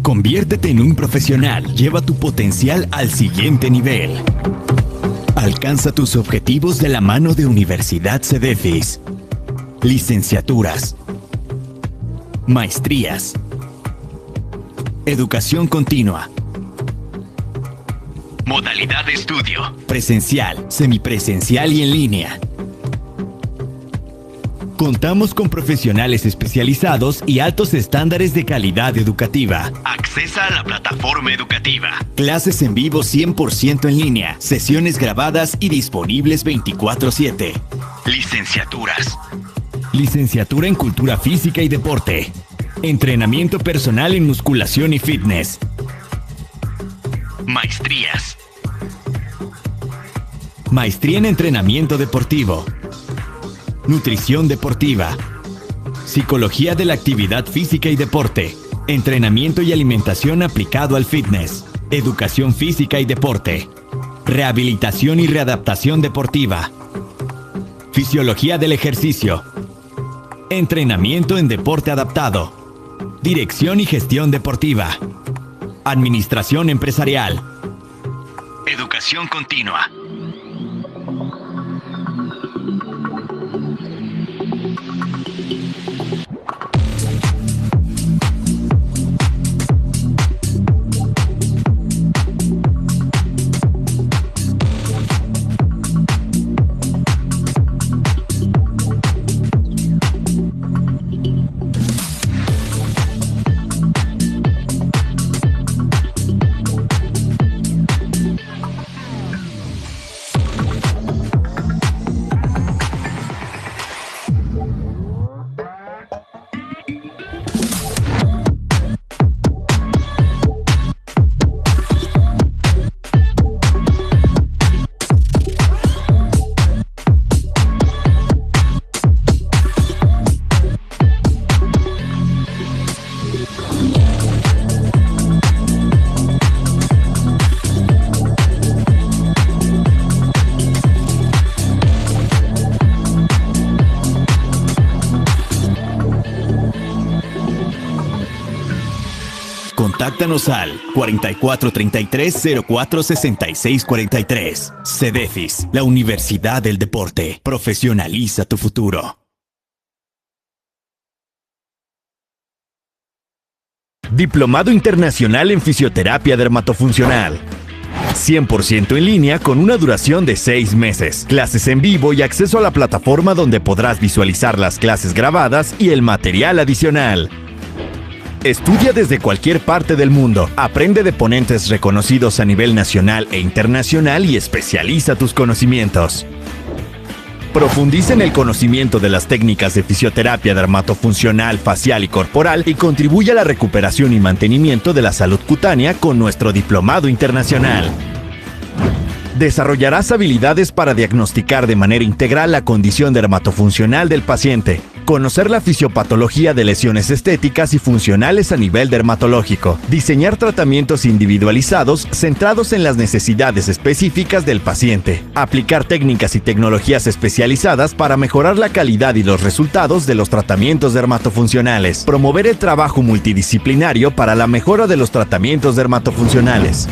Conviértete en un profesional. Lleva tu potencial al siguiente nivel. Alcanza tus objetivos de la mano de Universidad Cedefis. Licenciaturas, maestrías, educación continua. Modalidad de estudio: presencial, semipresencial y en línea. Contamos con profesionales especializados y altos estándares de calidad educativa. Accesa a la plataforma educativa. Clases en vivo 100% en línea, sesiones grabadas y disponibles 24/7. Licenciaturas: licenciatura en Cultura Física y Deporte. Entrenamiento personal en musculación y fitness. Maestrías: maestría en entrenamiento deportivo, nutrición deportiva, psicología de la actividad física y deporte, entrenamiento y alimentación aplicado al fitness, educación física y deporte, rehabilitación y readaptación deportiva, fisiología del ejercicio, entrenamiento en deporte adaptado, dirección y gestión deportiva, administración empresarial, educación continua. Contáctanos al 4433-046643. Cedefis, la Universidad del Deporte. Profesionaliza tu futuro. Diplomado Internacional en Fisioterapia Dermatofuncional. 100% en línea con una duración de 6 meses. Clases en vivo y acceso a la plataforma donde podrás visualizar las clases grabadas y el material adicional. Estudia desde cualquier parte del mundo, aprende de ponentes reconocidos a nivel nacional e internacional y especializa tus conocimientos. Profundiza en el conocimiento de las técnicas de fisioterapia dermatofuncional, facial y corporal y contribuye a la recuperación y mantenimiento de la salud cutánea con nuestro diplomado internacional. Desarrollarás habilidades para diagnosticar de manera integral la condición dermatofuncional del paciente, conocer la fisiopatología de lesiones estéticas y funcionales a nivel dermatológico, diseñar tratamientos individualizados centrados en las necesidades específicas del paciente, aplicar técnicas y tecnologías especializadas para mejorar la calidad y los resultados de los tratamientos dermatofuncionales, promover el trabajo multidisciplinario para la mejora de los tratamientos dermatofuncionales.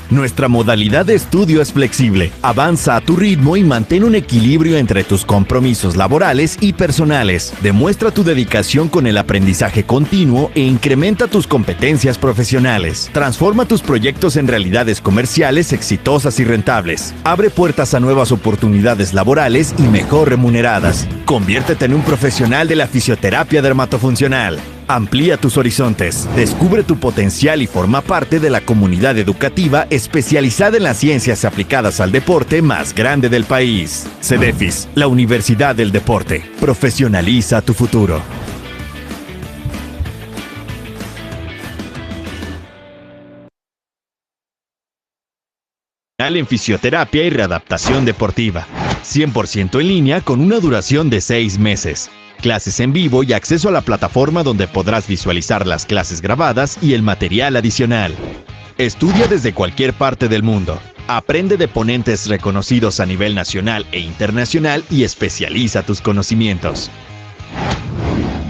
Nuestra modalidad de estudio es flexible, avanza a tu ritmo y mantén un equilibrio entre tus compromisos laborales y personales. Demuestra tu dedicación con el aprendizaje continuo e incrementa tus competencias profesionales. Transforma tus proyectos en realidades comerciales exitosas y rentables. Abre puertas a nuevas oportunidades laborales y mejor remuneradas. Conviértete en un profesional de la fisioterapia dermatofuncional. Amplía tus horizontes, descubre tu potencial y forma parte de la comunidad educativa especializada en las ciencias aplicadas al deporte más grande del país. Cedefis, la Universidad del Deporte. Profesionaliza tu futuro. En fisioterapia y readaptación deportiva. 100% en línea con una duración de 6 meses. Clases en vivo y acceso a la plataforma donde podrás visualizar las clases grabadas y el material adicional. Estudia desde cualquier parte del mundo. Aprende de ponentes reconocidos a nivel nacional e internacional y especializa tus conocimientos.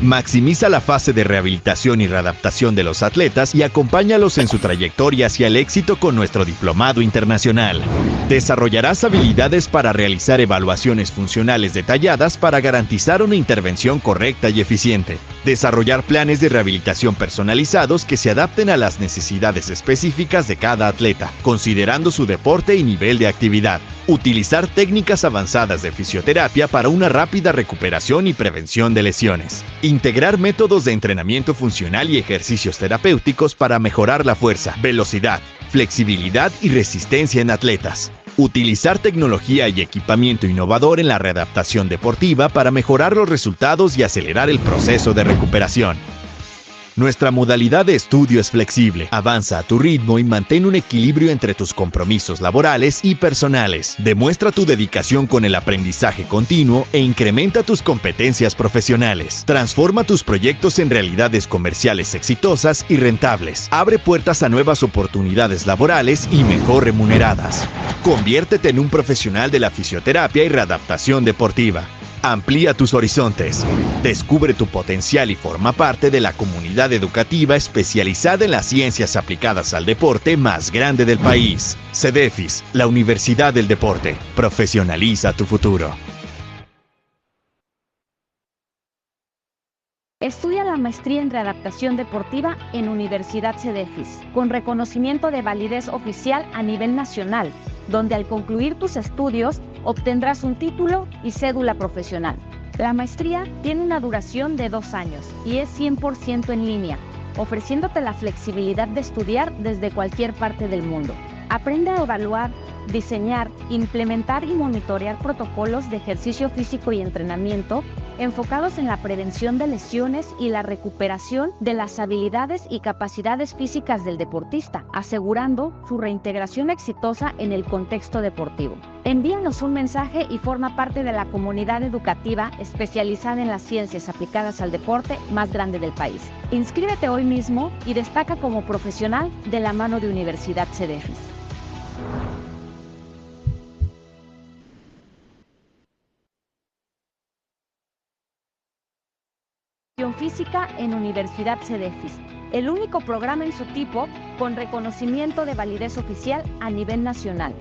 Maximiza la fase de rehabilitación y readaptación de los atletas y acompáñalos en su trayectoria hacia el éxito con nuestro diplomado internacional. Desarrollarás habilidades para realizar evaluaciones funcionales detalladas para garantizar una intervención correcta y eficiente. Desarrollar planes de rehabilitación personalizados que se adapten a las necesidades específicas de cada atleta, considerando su deporte y nivel de actividad. Utilizar técnicas avanzadas de fisioterapia para una rápida recuperación y prevención de lesiones. Integrar métodos de entrenamiento funcional y ejercicios terapéuticos para mejorar la fuerza, velocidad, flexibilidad y resistencia en atletas. Utilizar tecnología y equipamiento innovador en la readaptación deportiva para mejorar los resultados y acelerar el proceso de recuperación. Nuestra modalidad de estudio es flexible. Avanza a tu ritmo y mantén un equilibrio entre tus compromisos laborales y personales. Demuestra tu dedicación con el aprendizaje continuo e incrementa tus competencias profesionales. Transforma tus proyectos en realidades comerciales exitosas y rentables. Abre puertas a nuevas oportunidades laborales y mejor remuneradas. Conviértete en un profesional de la fisioterapia y readaptación deportiva. Amplía tus horizontes. Descubre tu potencial y forma parte de la comunidad educativa especializada en las ciencias aplicadas al deporte más grande del país. CEDEFIS, la Universidad del Deporte. Profesionaliza tu futuro. Estudia la maestría en readaptación deportiva en Universidad CEDEFIS, con reconocimiento de validez oficial a nivel nacional, donde al concluir tus estudios obtendrás un título y cédula profesional. La maestría tiene una duración de 2 años y es 100% en línea, ofreciéndote la flexibilidad de estudiar desde cualquier parte del mundo. Aprende a evaluar, diseñar, implementar y monitorear protocolos de ejercicio físico y entrenamiento enfocados en la prevención de lesiones y la recuperación de las habilidades y capacidades físicas del deportista, asegurando su reintegración exitosa en el contexto deportivo. Envíanos un mensaje y forma parte de la comunidad educativa especializada en las ciencias aplicadas al deporte más grande del país. Inscríbete hoy mismo y destaca como profesional de la mano de Universidad CEDEFIS. Física en Universidad CEDEFIS, el único programa en su tipo con reconocimiento de validez oficial a nivel nacional,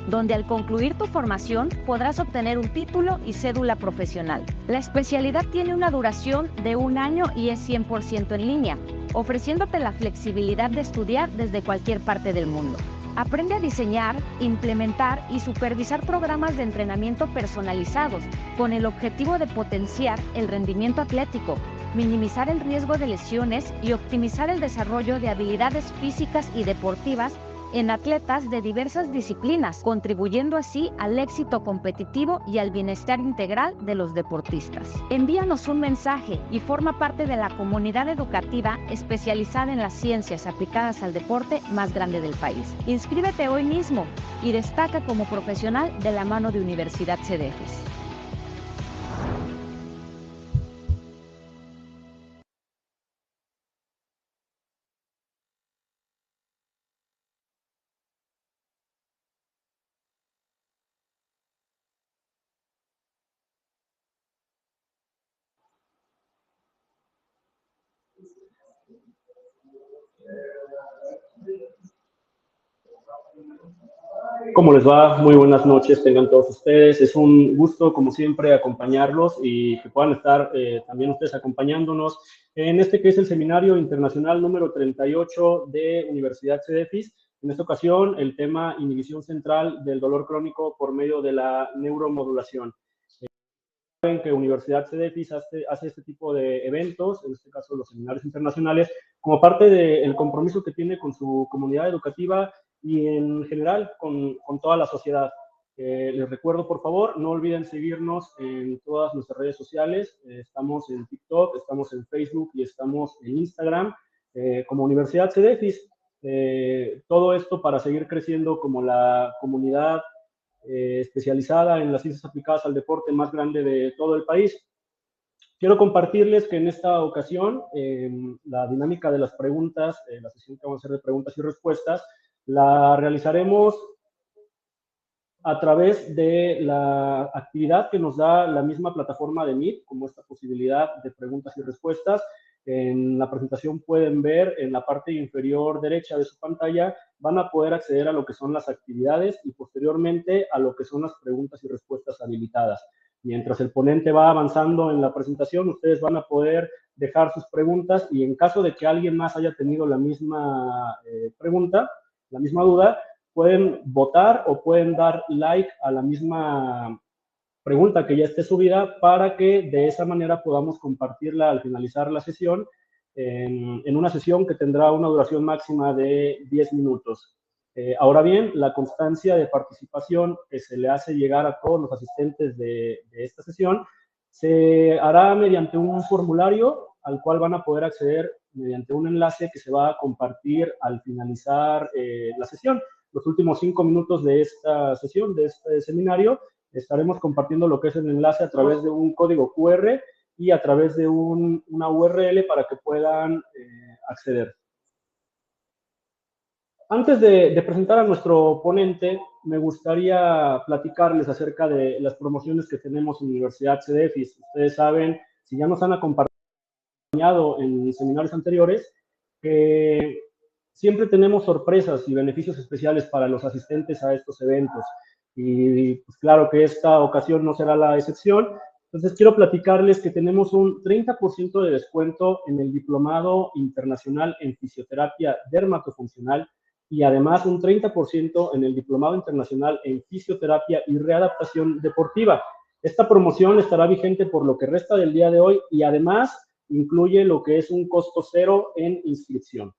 donde al concluir tu formación podrás obtener un título y cédula profesional. La especialidad tiene una duración de 1 año y es 100% en línea, ofreciéndote la flexibilidad de estudiar desde cualquier parte del mundo. Aprende a diseñar, implementar y supervisar programas de entrenamiento personalizados con el objetivo de potenciar el rendimiento atlético, minimizar el riesgo de lesiones y optimizar el desarrollo de habilidades físicas y deportivas en atletas de diversas disciplinas, contribuyendo así al éxito competitivo y al bienestar integral de los deportistas. Envíanos un mensaje y forma parte de la comunidad educativa especializada en las ciencias aplicadas al deporte más grande del país. Inscríbete hoy mismo y destaca como profesional de la mano de Universidad CEDEFIS. ¿Cómo les va? Muy buenas noches, tengan todos ustedes. Es un gusto, como siempre, acompañarlos y que puedan estar también ustedes acompañándonos en este que es el Seminario Internacional número 38 de Universidad CEDEFIS. En esta ocasión, el tema inhibición central del dolor crónico por medio de la neuromodulación. Saben que Universidad CEDEFIS hace este tipo de eventos, en este caso los seminarios internacionales, como parte del compromiso que tiene con su comunidad educativa y en general con toda la sociedad. Les recuerdo, por favor, no olviden seguirnos en todas nuestras redes sociales. Estamos en TikTok, estamos en Facebook y estamos en Instagram como Universidad CEDEFIS. Todo esto para seguir creciendo como la comunidad especializada en las ciencias aplicadas al deporte más grande de todo el país. Quiero compartirles que en esta ocasión la dinámica de las preguntas, la sesión que vamos a hacer de preguntas y respuestas, la realizaremos a través de la actividad que nos da la misma plataforma de Meet, como esta posibilidad de preguntas y respuestas. En la presentación pueden ver en la parte inferior derecha de su pantalla, van a poder acceder a lo que son las actividades y posteriormente a lo que son las preguntas y respuestas habilitadas. Mientras el ponente va avanzando en la presentación, ustedes van a poder dejar sus preguntas y en caso de que alguien más haya tenido la misma pregunta, la misma duda, pueden votar o pueden dar like a la misma pregunta que ya esté subida para que de esa manera podamos compartirla al finalizar la sesión en una sesión que tendrá una duración máxima de 10 minutos. Ahora bien, la constancia de participación que se le hace llegar a todos los asistentes de esta sesión se hará mediante un formulario al cual van a poder acceder mediante un enlace que se va a compartir al finalizar la sesión. Los últimos 5 minutos de esta sesión, de este seminario, estaremos compartiendo lo que es el enlace a través de un código QR y a través de una URL para que puedan acceder. Antes de presentar a nuestro ponente, me gustaría platicarles acerca de las promociones que tenemos en Universidad CDEFIS. Ustedes saben, si ya nos han acompañado en seminarios anteriores, que siempre tenemos sorpresas y beneficios especiales para los asistentes a estos eventos. Y pues claro que esta ocasión no será la excepción. Entonces quiero platicarles que tenemos un 30% de descuento en el Diplomado Internacional en Fisioterapia Dermatofuncional y además un 30% en el Diplomado Internacional en Fisioterapia y Readaptación Deportiva. Esta promoción estará vigente por lo que resta del día de hoy y además incluye lo que es un costo cero en inscripción.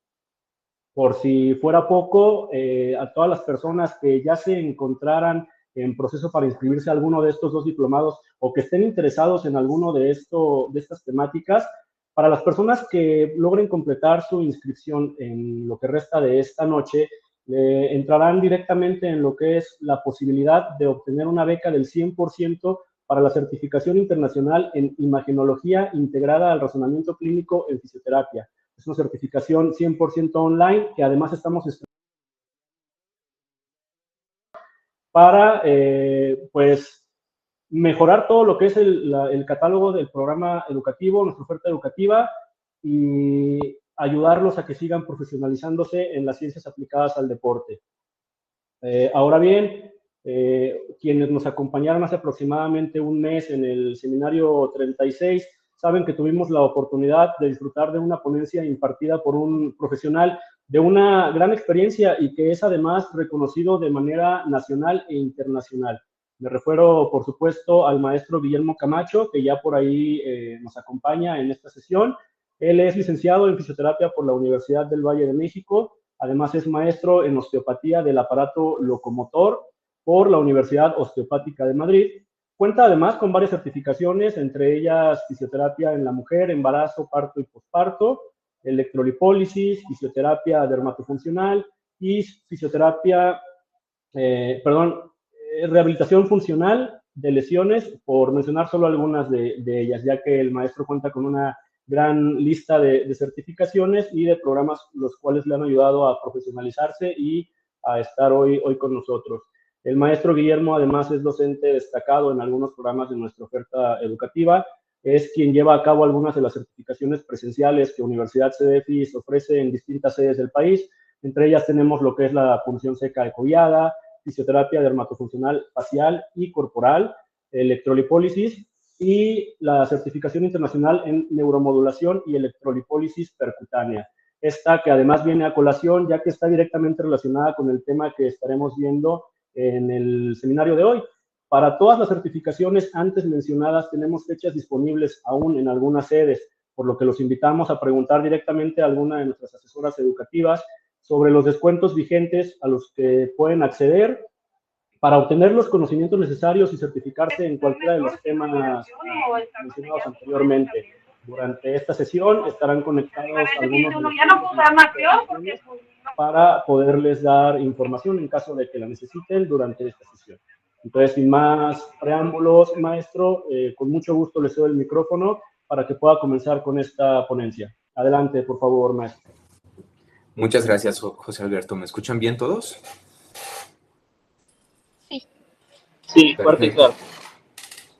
Por si fuera poco, a todas las personas que ya se encontraran en proceso para inscribirse a alguno de estos dos diplomados o que estén interesados en alguno de estas temáticas, para las personas que logren completar su inscripción en lo que resta de esta noche, entrarán directamente en lo que es la posibilidad de obtener una beca del 100% para la certificación internacional en imagenología integrada al razonamiento clínico en fisioterapia. Es una certificación 100% online que además estamos para pues mejorar todo lo que es el catálogo del programa educativo, nuestra oferta educativa y ayudarlos a que sigan profesionalizándose en las ciencias aplicadas al deporte. Ahora bien, quienes nos acompañaron hace aproximadamente un mes en el seminario 36 saben que tuvimos la oportunidad de disfrutar de una ponencia impartida por un profesional de una gran experiencia y que es además reconocido de manera nacional e internacional. Me refiero, por supuesto, al maestro Guillermo Camacho, que ya por ahí nos acompaña en esta sesión. Él es licenciado en fisioterapia por la Universidad del Valle de México. Además, es maestro en osteopatía del aparato locomotor por la Universidad Osteopática de Madrid. Cuenta además con varias certificaciones, entre ellas fisioterapia en la mujer, embarazo, parto y posparto, electrolipólisis, fisioterapia dermatofuncional y rehabilitación funcional de lesiones, por mencionar solo algunas de ellas, ya que el maestro cuenta con una gran lista de certificaciones y de programas los cuales le han ayudado a profesionalizarse y a estar hoy con nosotros. El maestro Guillermo además es docente destacado en algunos programas de nuestra oferta educativa, es quien lleva a cabo algunas de las certificaciones presenciales que Universidad CDEFIS ofrece en distintas sedes del país. Entre ellas tenemos lo que es la punción seca ecoguiada, fisioterapia dermatofuncional facial y corporal, electrolipólisis y la certificación internacional en neuromodulación y electrolipólisis percutánea. Esta que además viene a colación ya que está directamente relacionada con el tema que estaremos viendo en el seminario de hoy. Para todas las certificaciones antes mencionadas tenemos fechas disponibles aún en algunas sedes, por lo que los invitamos a preguntar directamente a alguna de nuestras asesoras educativas sobre los descuentos vigentes a los que pueden acceder para obtener los conocimientos necesarios y certificarse en cualquiera de los temas mencionados anteriormente. Durante esta sesión estarán conectados algunos para poderles dar información en caso de que la necesiten durante esta sesión. Entonces, sin más preámbulos, maestro, con mucho gusto le cedo el micrófono para que pueda comenzar con esta ponencia. Adelante, por favor, maestro. Muchas gracias, José Alberto. ¿Me escuchan bien todos? Sí. Sí, fuerte y claro.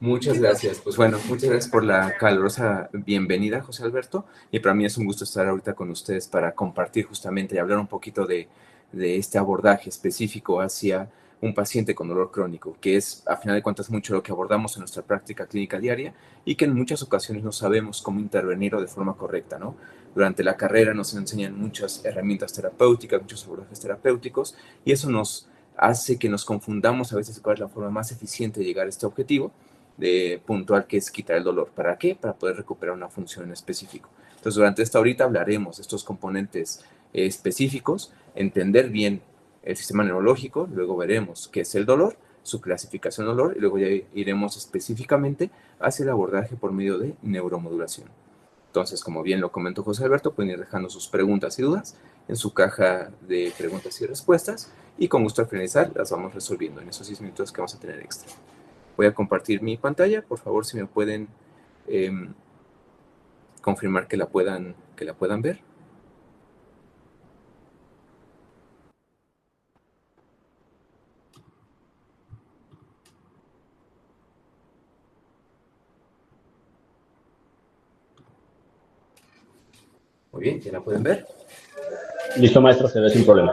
Muchas gracias. Pues bueno, muchas gracias por la calurosa bienvenida, José Alberto. Y para mí es un gusto estar ahorita con ustedes para compartir justamente y hablar un poquito de este abordaje específico hacia un paciente con dolor crónico, que es, a final de cuentas, mucho lo que abordamos en nuestra práctica clínica diaria y que en muchas ocasiones no sabemos cómo intervenir o de forma correcta, ¿no? Durante la carrera nos enseñan muchas herramientas terapéuticas, muchos abordajes terapéuticos, y eso nos hace que nos confundamos a veces cuál es la forma más eficiente de llegar a este objetivo puntual, que es quitar el dolor. ¿Para qué? Para poder recuperar una función en específico. Entonces, durante esta horita hablaremos de estos componentes específicos, entender bien el sistema neurológico, luego veremos qué es el dolor, su clasificación de dolor, y luego ya iremos específicamente hacia el abordaje por medio de neuromodulación. Entonces, como bien lo comentó José Alberto, pueden ir dejando sus preguntas y dudas en su caja de preguntas y respuestas, y con gusto al finalizar las vamos resolviendo en esos 6 minutos que vamos a tener extra. Voy a compartir mi pantalla, por favor, si me pueden confirmar que la puedan ver. Muy bien, ¿ya la pueden ver? Listo, maestro, se ve sin problema.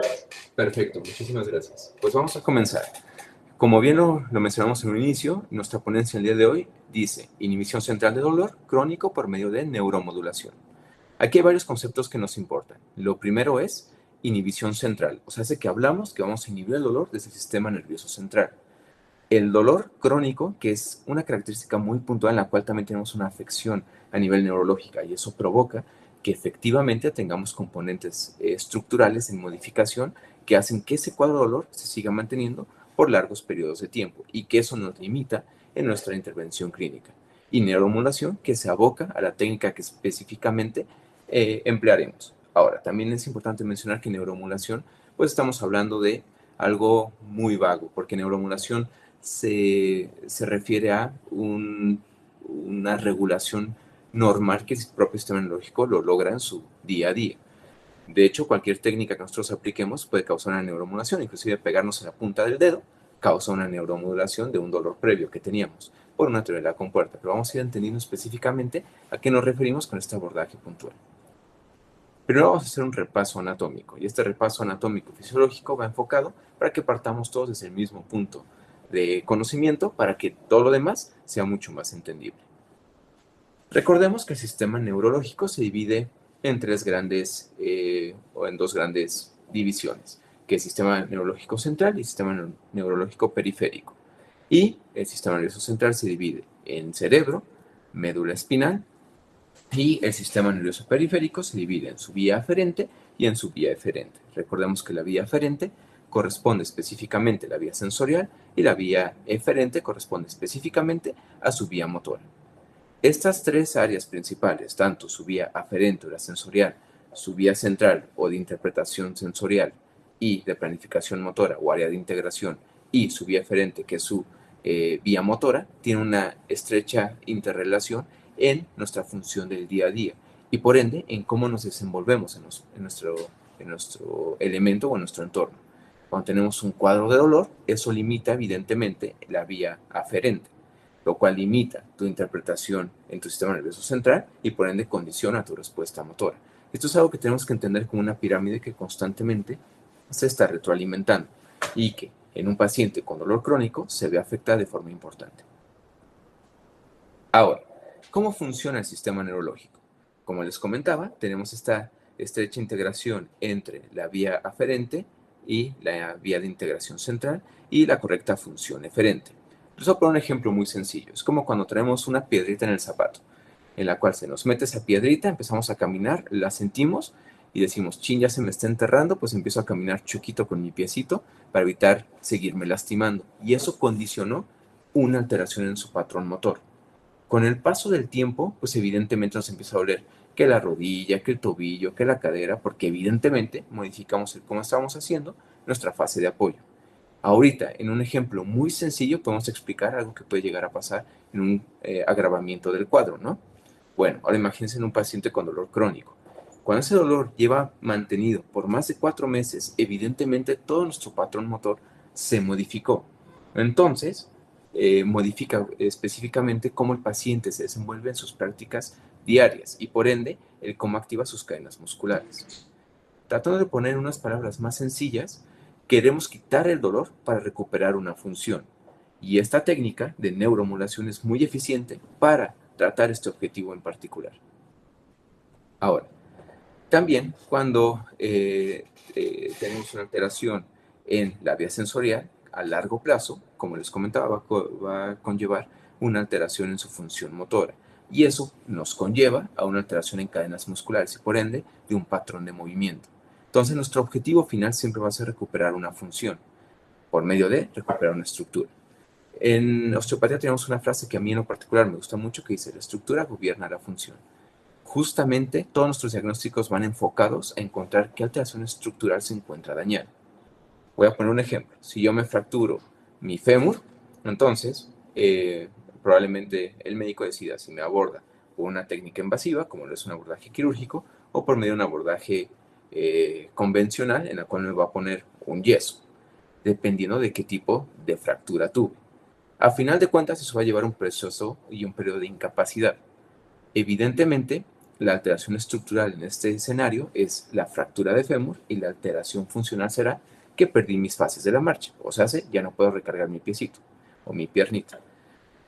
Perfecto, muchísimas gracias. Pues vamos a comenzar. Como bien lo mencionamos en un inicio, nuestra ponencia el día de hoy dice inhibición central de dolor crónico por medio de neuromodulación. Aquí hay varios conceptos que nos importan. Lo primero es inhibición central, o sea, hace que hablamos que vamos a inhibir el dolor desde el sistema nervioso central. El dolor crónico, que es una característica muy puntual en la cual también tenemos una afección a nivel neurológica, y eso provoca que efectivamente tengamos componentes estructurales en modificación que hacen que ese cuadro de dolor se siga manteniendo por largos periodos de tiempo y que eso nos limita en nuestra intervención clínica. Y neuromodulación, que se aboca a la técnica que específicamente emplearemos. Ahora, también es importante mencionar que neuromodulación, pues estamos hablando de algo muy vago, porque neuromodulación se refiere a una regulación normal que el propio sistema neurológico lo logra en su día a día. De hecho, cualquier técnica que nosotros apliquemos puede causar una neuromodulación, inclusive pegarnos en la punta del dedo causa una neuromodulación de un dolor previo que teníamos por una teoría de la compuerta, pero vamos a ir entendiendo específicamente a qué nos referimos con este abordaje puntual. Primero vamos a hacer un repaso anatómico, y este repaso anatómico fisiológico va enfocado para que partamos todos desde el mismo punto de conocimiento para que todo lo demás sea mucho más entendible. Recordemos que el sistema neurológico se divide en dos grandes divisiones, que es el sistema neurológico central y el sistema neurológico periférico. Y el sistema nervioso central se divide en cerebro, médula espinal, y el sistema nervioso periférico se divide en su vía aferente y en su vía eferente. Recordemos que la vía aferente corresponde específicamente a la vía sensorial y la vía eferente corresponde específicamente a su vía motora. Estas tres áreas principales, tanto su vía aferente o la sensorial, su vía central o de interpretación sensorial y de planificación motora o área de integración, y su vía eferente, que es su vía motora, tienen una estrecha interrelación en nuestra función del día a día y por ende en cómo nos desenvolvemos en nuestro elemento o en nuestro entorno. Cuando tenemos un cuadro de dolor, eso limita evidentemente la vía aferente, lo cual limita tu interpretación en tu sistema nervioso central y por ende condiciona tu respuesta motora. Esto es algo que tenemos que entender como una pirámide que constantemente se está retroalimentando y que en un paciente con dolor crónico se ve afectada de forma importante. Ahora, ¿cómo funciona el sistema neurológico? Como les comentaba, tenemos esta estrecha integración entre la vía aferente y la vía de integración central y la correcta función eferente. Les voy a poner un ejemplo muy sencillo. Es como cuando traemos una piedrita en el zapato, en la cual se nos mete esa piedrita, empezamos a caminar, la sentimos y decimos, chin, ya se me está enterrando, pues empiezo a caminar chuequito con mi piecito para evitar seguirme lastimando. Y eso condicionó una alteración en su patrón motor. Con el paso del tiempo, pues evidentemente nos empieza a doler que la rodilla, que el tobillo, que la cadera, porque evidentemente modificamos el cómo estábamos haciendo nuestra fase de apoyo. Ahorita, en un ejemplo muy sencillo, podemos explicar algo que puede llegar a pasar en un agravamiento del cuadro, ¿no? Bueno, ahora imagínense en un paciente con dolor crónico. Cuando ese dolor lleva mantenido por más de 4 meses, evidentemente todo nuestro patrón motor se modificó. Entonces, modifica específicamente cómo el paciente se desenvuelve en sus prácticas diarias y por ende el cómo activa sus cadenas musculares. Tratando de poner unas palabras más sencillas, queremos quitar el dolor para recuperar una función. Y esta técnica de neuromodulación es muy eficiente para tratar este objetivo en particular. Ahora, también cuando tenemos una alteración en la vía sensorial, a largo plazo, como les comentaba, va a conllevar una alteración en su función motora. Y eso nos conlleva a una alteración en cadenas musculares y por ende de un patrón de movimiento. Entonces nuestro objetivo final siempre va a ser recuperar una función por medio de recuperar una estructura. En osteopatía tenemos una frase que a mí en lo particular me gusta mucho que dice: la estructura gobierna la función. Justamente todos nuestros diagnósticos van enfocados a encontrar qué alteración estructural se encuentra dañada. Voy a poner un ejemplo. Si yo me fracturo mi fémur, entonces probablemente el médico decida si me aborda por una técnica invasiva, como lo es un abordaje quirúrgico, o por medio de un abordaje convencional en la cual me va a poner un yeso, dependiendo de qué tipo de fractura tuve. A final de cuentas, eso va a llevar un proceso y un periodo de incapacidad. Evidentemente, la alteración estructural en este escenario es la fractura de fémur y la alteración funcional será que perdí mis fases de la marcha. O sea, ya no puedo recargar mi piecito o mi piernita.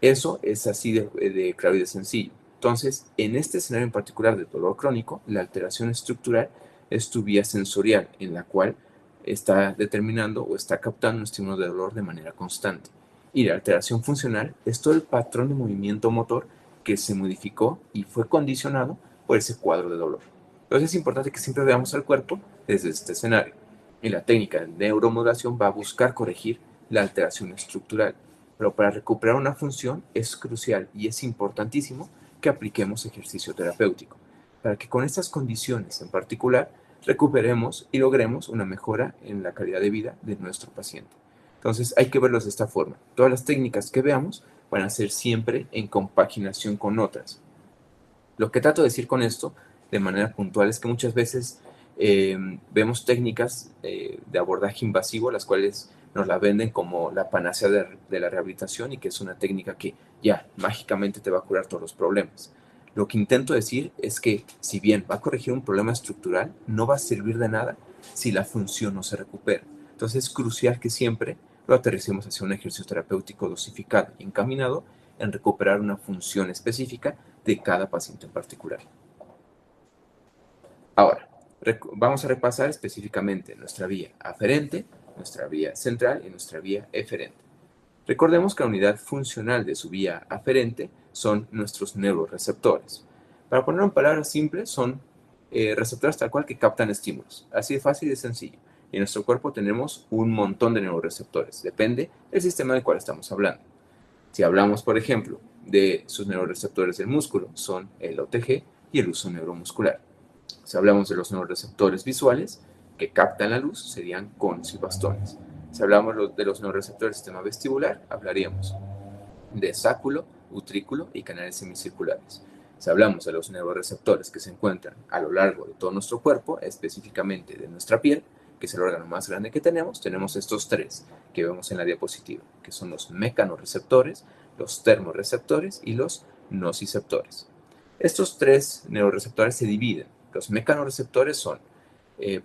Eso es así de claro y de sencillo. Entonces, en este escenario en particular de dolor crónico, la alteración estructural es tu vía sensorial en la cual está determinando o está captando un estímulo de dolor de manera constante. Y la alteración funcional es todo el patrón de movimiento motor que se modificó y fue condicionado por ese cuadro de dolor. Entonces es importante que siempre veamos al cuerpo desde este escenario. Y la técnica de neuromodulación va a buscar corregir la alteración estructural. Pero para recuperar una función es crucial y es importantísimo que apliquemos ejercicio terapéutico, para que con estas condiciones en particular recuperemos y logremos una mejora en la calidad de vida de nuestro paciente. Entonces hay que verlos de esta forma. Todas las técnicas que veamos van a ser siempre en compaginación con otras. Lo que trato de decir con esto, de manera puntual, es que muchas veces vemos técnicas de abordaje invasivo, las cuales nos la venden como la panacea de la rehabilitación y que es una técnica que ya mágicamente te va a curar todos los problemas. Lo que intento decir es que si bien va a corregir un problema estructural, no va a servir de nada si la función no se recupera. Entonces es crucial que siempre lo aterricemos hacia un ejercicio terapéutico dosificado y encaminado en recuperar una función específica de cada paciente en particular. Ahora, vamos a repasar específicamente nuestra vía aferente, nuestra vía central y nuestra vía eferente. Recordemos que la unidad funcional de su vía aferente son nuestros neuroreceptores. Para ponerlo en palabras simples, son receptores tal cual que captan estímulos. Así de fácil y de sencillo. Y en nuestro cuerpo tenemos un montón de neuroreceptores. Depende del sistema del cual estamos hablando. Si hablamos, por ejemplo, de sus neuroreceptores del músculo, son el OTG y el uso neuromuscular. Si hablamos de los neuroreceptores visuales, que captan la luz, serían conos y bastones. Si hablamos de los neuroreceptores del sistema vestibular, hablaríamos de sáculo, utrículo y canales semicirculares. Si hablamos de los neuroreceptores que se encuentran a lo largo de todo nuestro cuerpo, específicamente de nuestra piel, que es el órgano más grande que tenemos estos tres que vemos en la diapositiva, que son los mecanorreceptores, los termorreceptores y los nociceptores. Estos tres neuroreceptores se dividen. Los mecanorreceptores son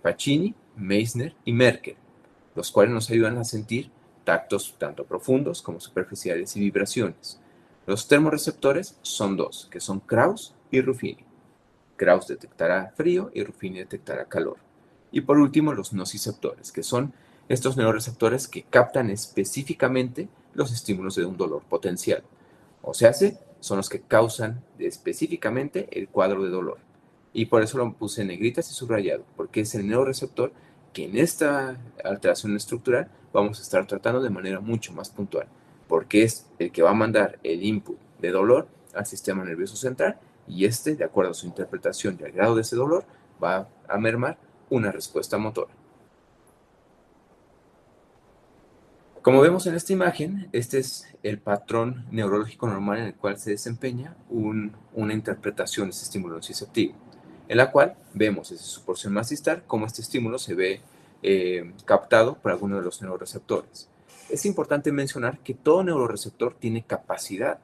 Pacini, Meissner y Merkel, los cuales nos ayudan a sentir tactos tanto profundos como superficiales y vibraciones. Los termorreceptores son dos, que son Krauss y Ruffini. Krauss detectará frío y Ruffini detectará calor. Y por último, los nociceptores, que son estos neuroreceptores que captan específicamente los estímulos de un dolor potencial. O sea, son los que causan específicamente el cuadro de dolor. Y por eso lo puse en negritas y subrayado, porque es el neuroreceptor que en esta alteración estructural vamos a estar tratando de manera mucho más puntual, porque es el que va a mandar el input de dolor al sistema nervioso central y de acuerdo a su interpretación y al grado de ese dolor, va a mermar una respuesta motora. Como vemos en esta imagen, este es el patrón neurológico normal en el cual se desempeña una interpretación de ese estímulo nociceptivo, en la cual vemos desde su porción más distal cómo este estímulo se ve captado por alguno de los neuroreceptores. Es importante mencionar que todo neuroreceptor tiene capacidad,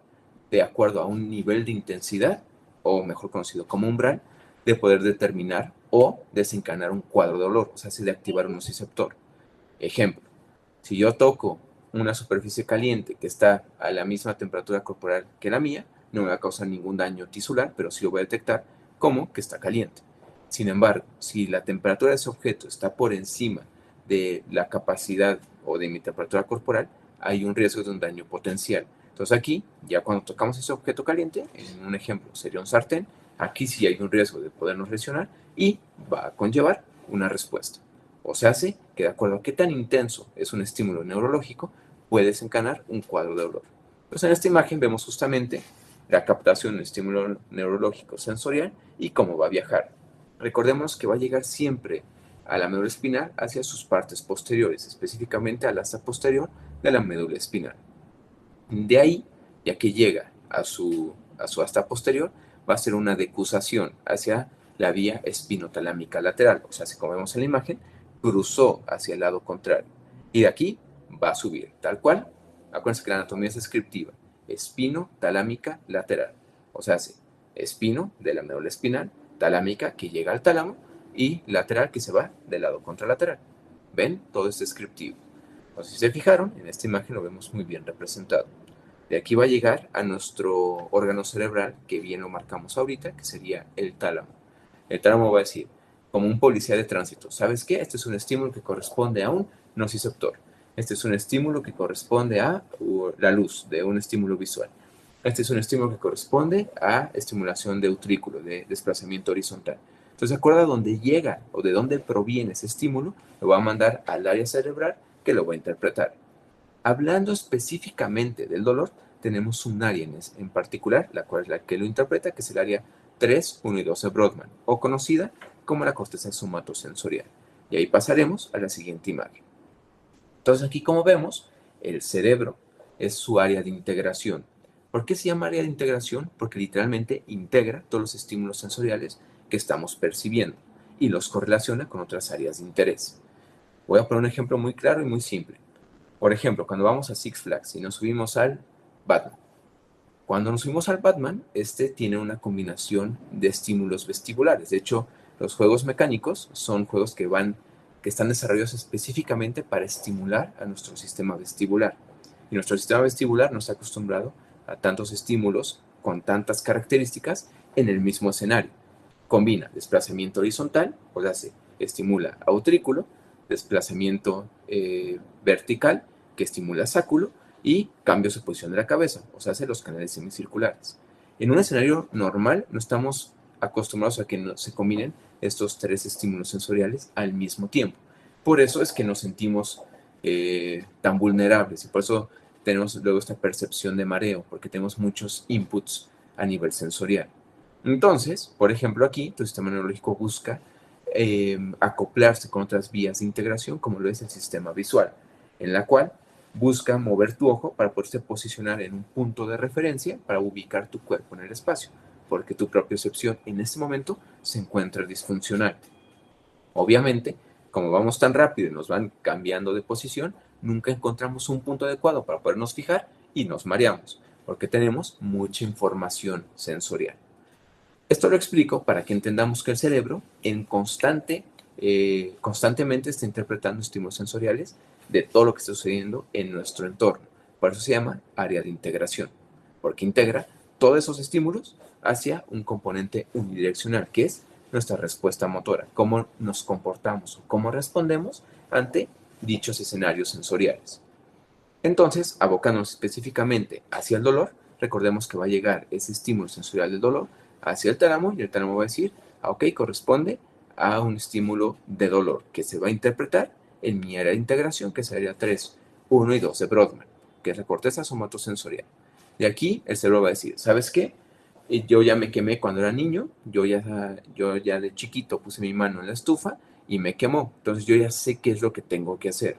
de acuerdo a un nivel de intensidad, o mejor conocido como umbral, de poder determinar o desencadenar un cuadro de dolor, o sea, de activar un nociceptor. Ejemplo, si yo toco una superficie caliente que está a la misma temperatura corporal que la mía, no me va a causar ningún daño tisular, pero sí lo voy a detectar como que está caliente. Sin embargo, si la temperatura de ese objeto está por encima de la capacidad o de mi temperatura corporal, hay un riesgo de un daño potencial. Entonces aquí, ya cuando tocamos ese objeto caliente, en un ejemplo sería un sartén, aquí sí hay un riesgo de podernos lesionar y va a conllevar una respuesta. O se hace que de acuerdo a qué tan intenso es un estímulo neurológico, puede desencadenar un cuadro de dolor. Entonces en esta imagen vemos justamente la captación de un estímulo neurológico sensorial y cómo va a viajar. Recordemos que va a llegar siempre a la médula espinal hacia sus partes posteriores, específicamente al asta posterior de la médula espinal. De ahí, ya que llega a su asta posterior, va a ser una decusación hacia la vía espinotalámica lateral. O sea, como vemos en la imagen, cruzó hacia el lado contrario. Y de aquí va a subir, tal cual. Acuérdense que la anatomía es descriptiva. Espinotalámica lateral. O sea, espino de la médula espinal, talámica que llega al tálamo y lateral que se va del lado contralateral. ¿Ven? Todo es descriptivo. Entonces, si se fijaron, en esta imagen lo vemos muy bien representado. De aquí va a llegar a nuestro órgano cerebral, que bien lo marcamos ahorita, que sería el tálamo. El tálamo va a decir, como un policía de tránsito, ¿sabes qué? Este es un estímulo que corresponde a un nociceptor. Este es un estímulo que corresponde a la luz, de un estímulo visual. Este es un estímulo que corresponde a estimulación de utrículo, de desplazamiento horizontal. Entonces, de acuerdo a dónde llega o de dónde proviene ese estímulo, lo va a mandar al área cerebral que lo va a interpretar. Hablando específicamente del dolor, tenemos un área en particular, la cual es la que lo interpreta, que es el área 3, 1 y 2 de Brodmann, o conocida como la corteza somatosensorial. Y ahí pasaremos a la siguiente imagen. Entonces aquí, como vemos, el cerebro es su área de integración. ¿Por qué se llama área de integración? Porque literalmente integra todos los estímulos sensoriales que estamos percibiendo y los correlaciona con otras áreas de interés. Voy a poner un ejemplo muy claro y muy simple. Por ejemplo, cuando vamos a Six Flags y nos subimos al Batman. Cuando nos subimos al Batman, este tiene una combinación de estímulos vestibulares. De hecho, los juegos mecánicos son juegos que están desarrollados específicamente para estimular a nuestro sistema vestibular. Y nuestro sistema vestibular no está acostumbrado a tantos estímulos con tantas características en el mismo escenario. Combina desplazamiento horizontal, o sea, se estimula autrículo, desplazamiento vertical, que estimula sáculo, y cambios de posición de la cabeza, o sea, los canales semicirculares. En un escenario normal no estamos acostumbrados a que no se combinen estos tres estímulos sensoriales al mismo tiempo. Por eso es que nos sentimos tan vulnerables y por eso tenemos luego esta percepción de mareo, porque tenemos muchos inputs a nivel sensorial. Entonces, por ejemplo, aquí tu sistema neurológico busca acoplarse con otras vías de integración, como lo es el sistema visual, en la cual busca mover tu ojo para poderse posicionar en un punto de referencia para ubicar tu cuerpo en el espacio, porque tu propiocepción en este momento se encuentra disfuncional. Obviamente, como vamos tan rápido y nos van cambiando de posición, nunca encontramos un punto adecuado para podernos fijar y nos mareamos, porque tenemos mucha información sensorial. Esto lo explico para que entendamos que el cerebro constantemente está interpretando estímulos sensoriales de todo lo que está sucediendo en nuestro entorno. Por eso se llama área de integración, porque integra todos esos estímulos hacia un componente unidireccional, que es nuestra respuesta motora, cómo nos comportamos o cómo respondemos ante dichos escenarios sensoriales. Entonces, abocándonos específicamente hacia el dolor, recordemos que va a llegar ese estímulo sensorial del dolor hacia el tálamo y el tálamo va a decir, ok, corresponde a un estímulo de dolor que se va a interpretar en mi área de integración, que es el área 3, 1 y 2 de Brodmann, que es la corteza somatosensorial. De aquí el cerebro va a decir, ¿sabes qué? Yo ya me quemé cuando era niño, yo ya de chiquito puse mi mano en la estufa y me quemó, entonces yo ya sé qué es lo que tengo que hacer.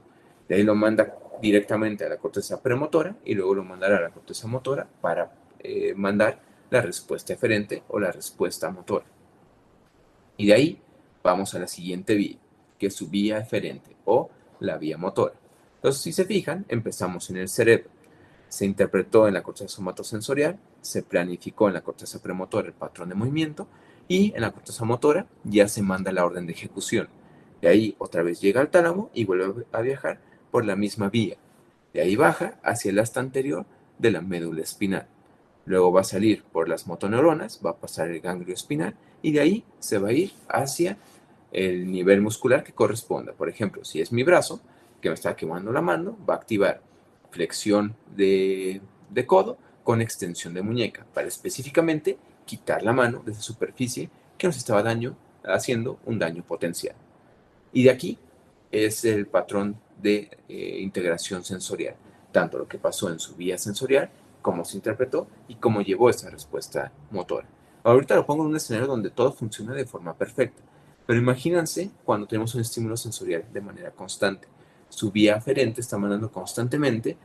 De ahí lo manda directamente a la corteza premotora y luego lo mandará a la corteza motora para mandar la respuesta eferente o la respuesta motora. Y de ahí vamos a la siguiente vía, que es su vía eferente o la vía motora. Entonces, si se fijan, empezamos en el cerebro. Se interpretó en la corteza somatosensorial, se planificó en la corteza premotora el patrón de movimiento y en la corteza motora ya se manda la orden de ejecución. De ahí otra vez llega al tálamo y vuelve a viajar por la misma vía. De ahí baja hacia el asta anterior de la médula espinal. Luego va a salir por las motoneuronas, va a pasar el ganglio espinal y de ahí se va a ir hacia el nivel muscular que corresponda. Por ejemplo, si es mi brazo, que me está quemando la mano, va a activar flexión de codo con extensión de muñeca para específicamente quitar la mano de esa superficie que nos estaba haciendo un daño potencial. Y de aquí es el patrón de integración sensorial, tanto lo que pasó en su vía sensorial, cómo se interpretó y cómo llevó esa respuesta motora. Ahorita lo pongo en un escenario donde todo funciona de forma perfecta, pero imagínense cuando tenemos un estímulo sensorial de manera constante. Su vía aferente está mandando constantemente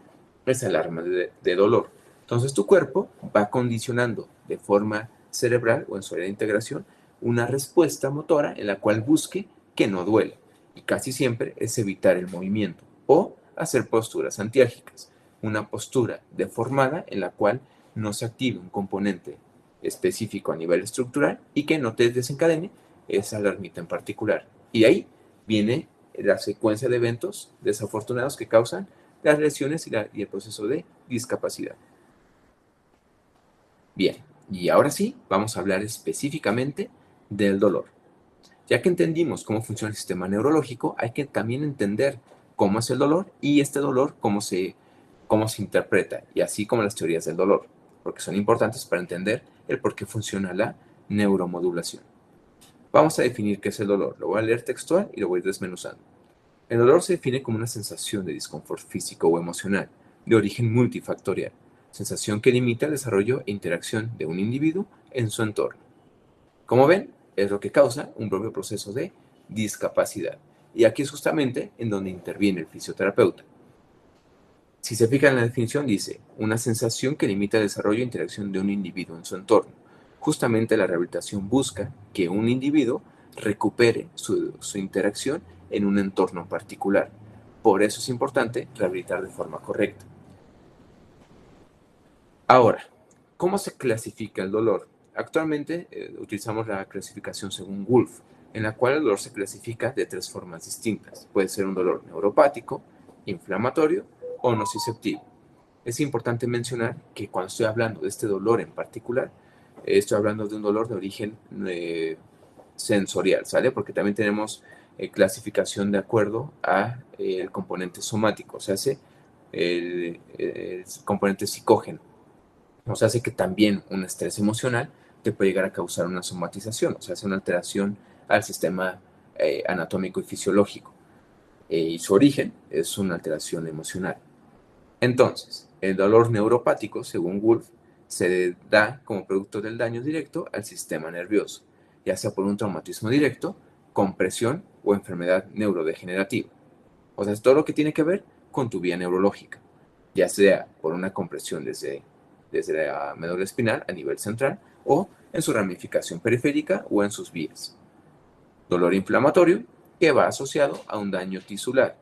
esa alarma de dolor. Entonces tu cuerpo va condicionando de forma cerebral o en su área de integración una respuesta motora en la cual busque que no duele. Y casi siempre es evitar el movimiento o hacer posturas antiálgicas. Una postura deformada en la cual no se active un componente específico a nivel estructural y que no te desencadene esa alarmita en particular. Y ahí viene la secuencia de eventos desafortunados que causan las lesiones y el proceso de discapacidad. Bien, y ahora sí, vamos a hablar específicamente del dolor. Ya que entendimos cómo funciona el sistema neurológico, hay que también entender cómo es el dolor y este dolor cómo se interpreta, y así como las teorías del dolor, porque son importantes para entender el por qué funciona la neuromodulación. Vamos a definir qué es el dolor. Lo voy a leer textual y lo voy desmenuzando. El dolor se define como una sensación de disconfort físico o emocional, de origen multifactorial, sensación que limita el desarrollo e interacción de un individuo en su entorno. Como ven, es lo que causa un propio proceso de discapacidad. Y aquí es justamente en donde interviene el fisioterapeuta. Si se fijan en la definición, dice, una sensación que limita el desarrollo e interacción de un individuo en su entorno. Justamente la rehabilitación busca que un individuo recupere su interacción en un entorno particular. Por eso es importante rehabilitar de forma correcta. Ahora, ¿cómo se clasifica el dolor? Actualmente utilizamos la clasificación según Wolff, en la cual el dolor se clasifica de 3 formas distintas. Puede ser un dolor neuropático, inflamatorio o nociceptivo. Es importante mencionar que cuando estoy hablando de este dolor en particular, estoy hablando de un dolor de origen sensorial, ¿sale? Porque también tenemos clasificación de acuerdo a el componente somático, o sea, el componente psicógeno. O sea, hace que también un estrés emocional te puede llegar a causar una somatización, o sea, hace una alteración al sistema anatómico y fisiológico. Y su origen es una alteración emocional. Entonces, el dolor neuropático, según Wolff, se da como producto del daño directo al sistema nervioso, ya sea por un traumatismo directo, compresión o enfermedad neurodegenerativa. O sea, es todo lo que tiene que ver con tu vía neurológica, ya sea por una compresión desde la médula espinal a nivel central o en su ramificación periférica o en sus vías. Dolor inflamatorio que va asociado a un daño tisular,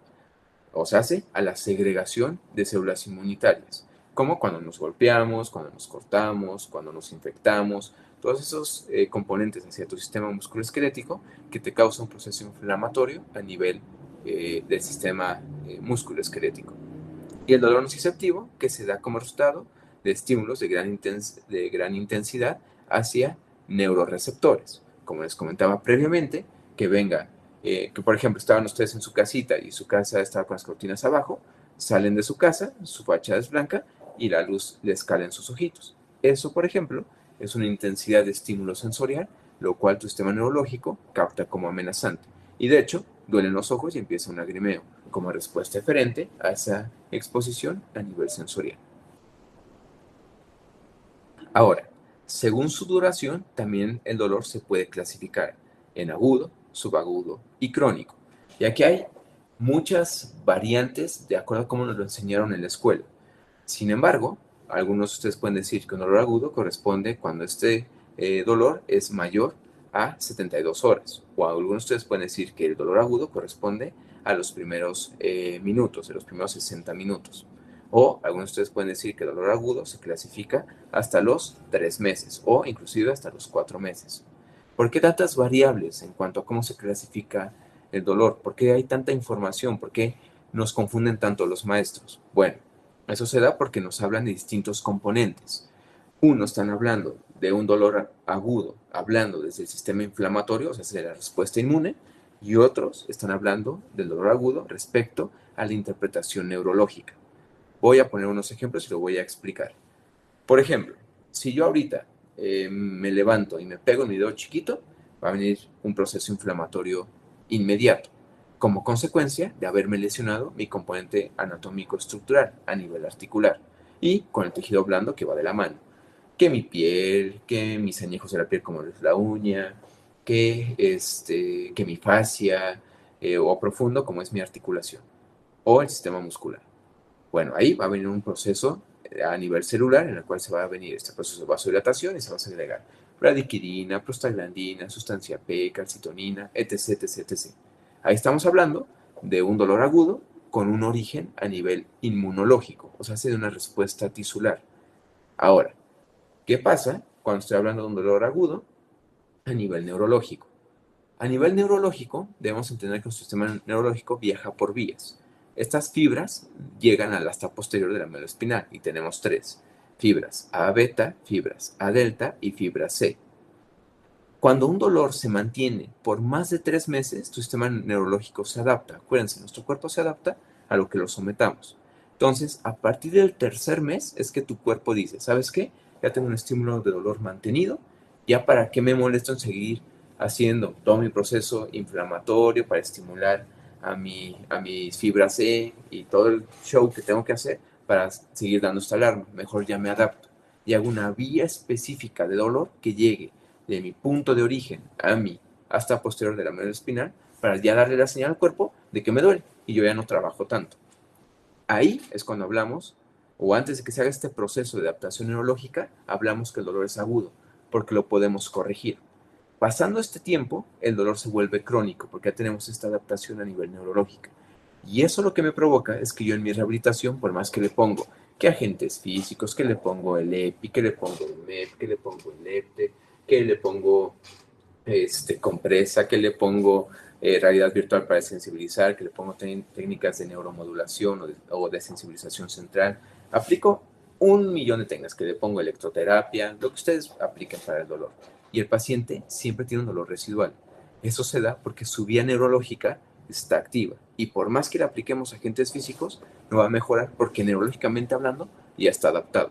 o sea, a la segregación de células inmunitarias, como cuando nos golpeamos, cuando nos cortamos, cuando nos infectamos, todos esos componentes hacia tu sistema musculoesquelético que te causan un proceso inflamatorio a nivel del sistema musculoesquelético. Y el dolor nociceptivo, que se da como resultado de estímulos de gran intensidad hacia neuroreceptores. Como les comentaba previamente, que venga, que por ejemplo estaban ustedes en su casita y su casa estaba con las cortinas abajo, salen de su casa, su fachada es blanca y la luz les cala en sus ojitos. Eso, por ejemplo, es una intensidad de estímulo sensorial, lo cual tu sistema neurológico capta como amenazante. Y de hecho, duelen los ojos y empieza un lagrimeo, como respuesta eferente a esa exposición a nivel sensorial. Ahora, según su duración, también el dolor se puede clasificar en agudo, subagudo y crónico. Y aquí hay muchas variantes de acuerdo a cómo nos lo enseñaron en la escuela. Sin embargo, algunos de ustedes pueden decir que un dolor agudo corresponde cuando este dolor es mayor a 72 horas. O algunos de ustedes pueden decir que el dolor agudo corresponde a los primeros minutos, de los primeros 60 minutos. O algunos de ustedes pueden decir que el dolor agudo se clasifica hasta los 3 meses o inclusive hasta los 4 meses. ¿Por qué tantas variables en cuanto a cómo se clasifica el dolor? ¿Por qué hay tanta información? ¿Por qué nos confunden tanto los maestros? Bueno, eso se da porque nos hablan de distintos componentes. Unos están hablando de un dolor agudo, hablando desde el sistema inflamatorio, o sea, desde la respuesta inmune, y otros están hablando del dolor agudo respecto a la interpretación neurológica. Voy a poner unos ejemplos y lo voy a explicar. Por ejemplo, si yo ahorita me levanto y me pego en mi dedo chiquito, va a venir un proceso inflamatorio inmediato, como consecuencia de haberme lesionado mi componente anatómico estructural a nivel articular y con el tejido blando que va de la mano. Que mi piel, que mis añejos de la piel como es la uña, que mi fascia o profundo como es mi articulación o el sistema muscular. Bueno, ahí va a venir un proceso a nivel celular en el cual se va a venir este proceso de vasodilatación y se va a segregar bradiquidina, prostaglandina, sustancia P, calcitonina, etc, etc, etc. Ahí estamos hablando de un dolor agudo con un origen a nivel inmunológico, o sea, de una respuesta tisular. Ahora, ¿qué pasa cuando estoy hablando de un dolor agudo a nivel neurológico? A nivel neurológico, debemos entender que nuestro sistema neurológico viaja por vías. Estas fibras llegan al asta posterior de la médula espinal y tenemos 3. Fibras A beta, fibras A delta y fibra C. Cuando un dolor se mantiene por más de 3 meses, tu sistema neurológico se adapta. Acuérdense, nuestro cuerpo se adapta a lo que lo sometamos. Entonces, a partir del 3er mes es que tu cuerpo dice, ¿sabes qué? Ya tengo un estímulo de dolor mantenido, ya para qué me molesto en seguir haciendo todo mi proceso inflamatorio para estimular a mis fibras C y todo el show que tengo que hacer para seguir dando esta alarma. Mejor ya me adapto y hago una vía específica de dolor que llegue de mi punto de origen a mi asta posterior de la médula espinal para ya darle la señal al cuerpo de que me duele y yo ya no trabajo tanto. Ahí es cuando hablamos, o antes de que se haga este proceso de adaptación neurológica, hablamos que el dolor es agudo, porque lo podemos corregir. Pasando este tiempo, el dolor se vuelve crónico, porque ya tenemos esta adaptación a nivel neurológico. Y eso lo que me provoca es que yo en mi rehabilitación, por más que le pongo que agentes físicos, que le pongo el EPI, que le pongo el MEP, que le pongo el EPTE, que le pongo compresa, que le pongo realidad virtual para desensibilizar, que le pongo técnicas de neuromodulación o de sensibilización central. Aplico 1.000.000 de técnicas, que le pongo electroterapia, lo que ustedes apliquen para el dolor. Y el paciente siempre tiene un dolor residual. Eso se da porque su vía neurológica está activa. Y por más que le apliquemos agentes físicos, no va a mejorar porque neurológicamente hablando ya está adaptado.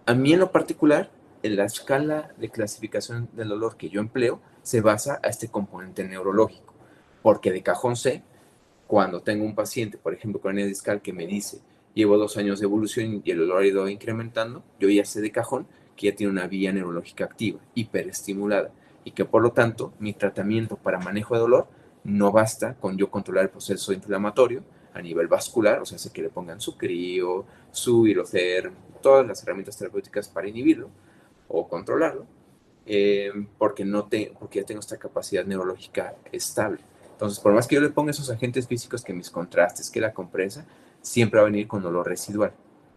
A mí en lo particular, en la escala de clasificación del dolor que yo empleo, se basa a este componente neurológico. Porque de cajón sé, cuando tengo un paciente, por ejemplo, con hernia discal, que me dice, llevo 2 años de evolución y el dolor ha ido incrementando, yo ya sé de cajón que ya tiene una vía neurológica activa, hiperestimulada, y que por lo tanto mi tratamiento para manejo de dolor no basta con yo controlar el proceso inflamatorio a nivel vascular, o sea, sé que le pongan su crío, su Hydrotherm, todas las herramientas terapéuticas para inhibirlo o controlarlo, porque ya tengo esta capacidad neurológica estable. Entonces, por más que yo le ponga esos agentes físicos, que mis contrastes, que la compresa, siempre va a venir con dolor residual.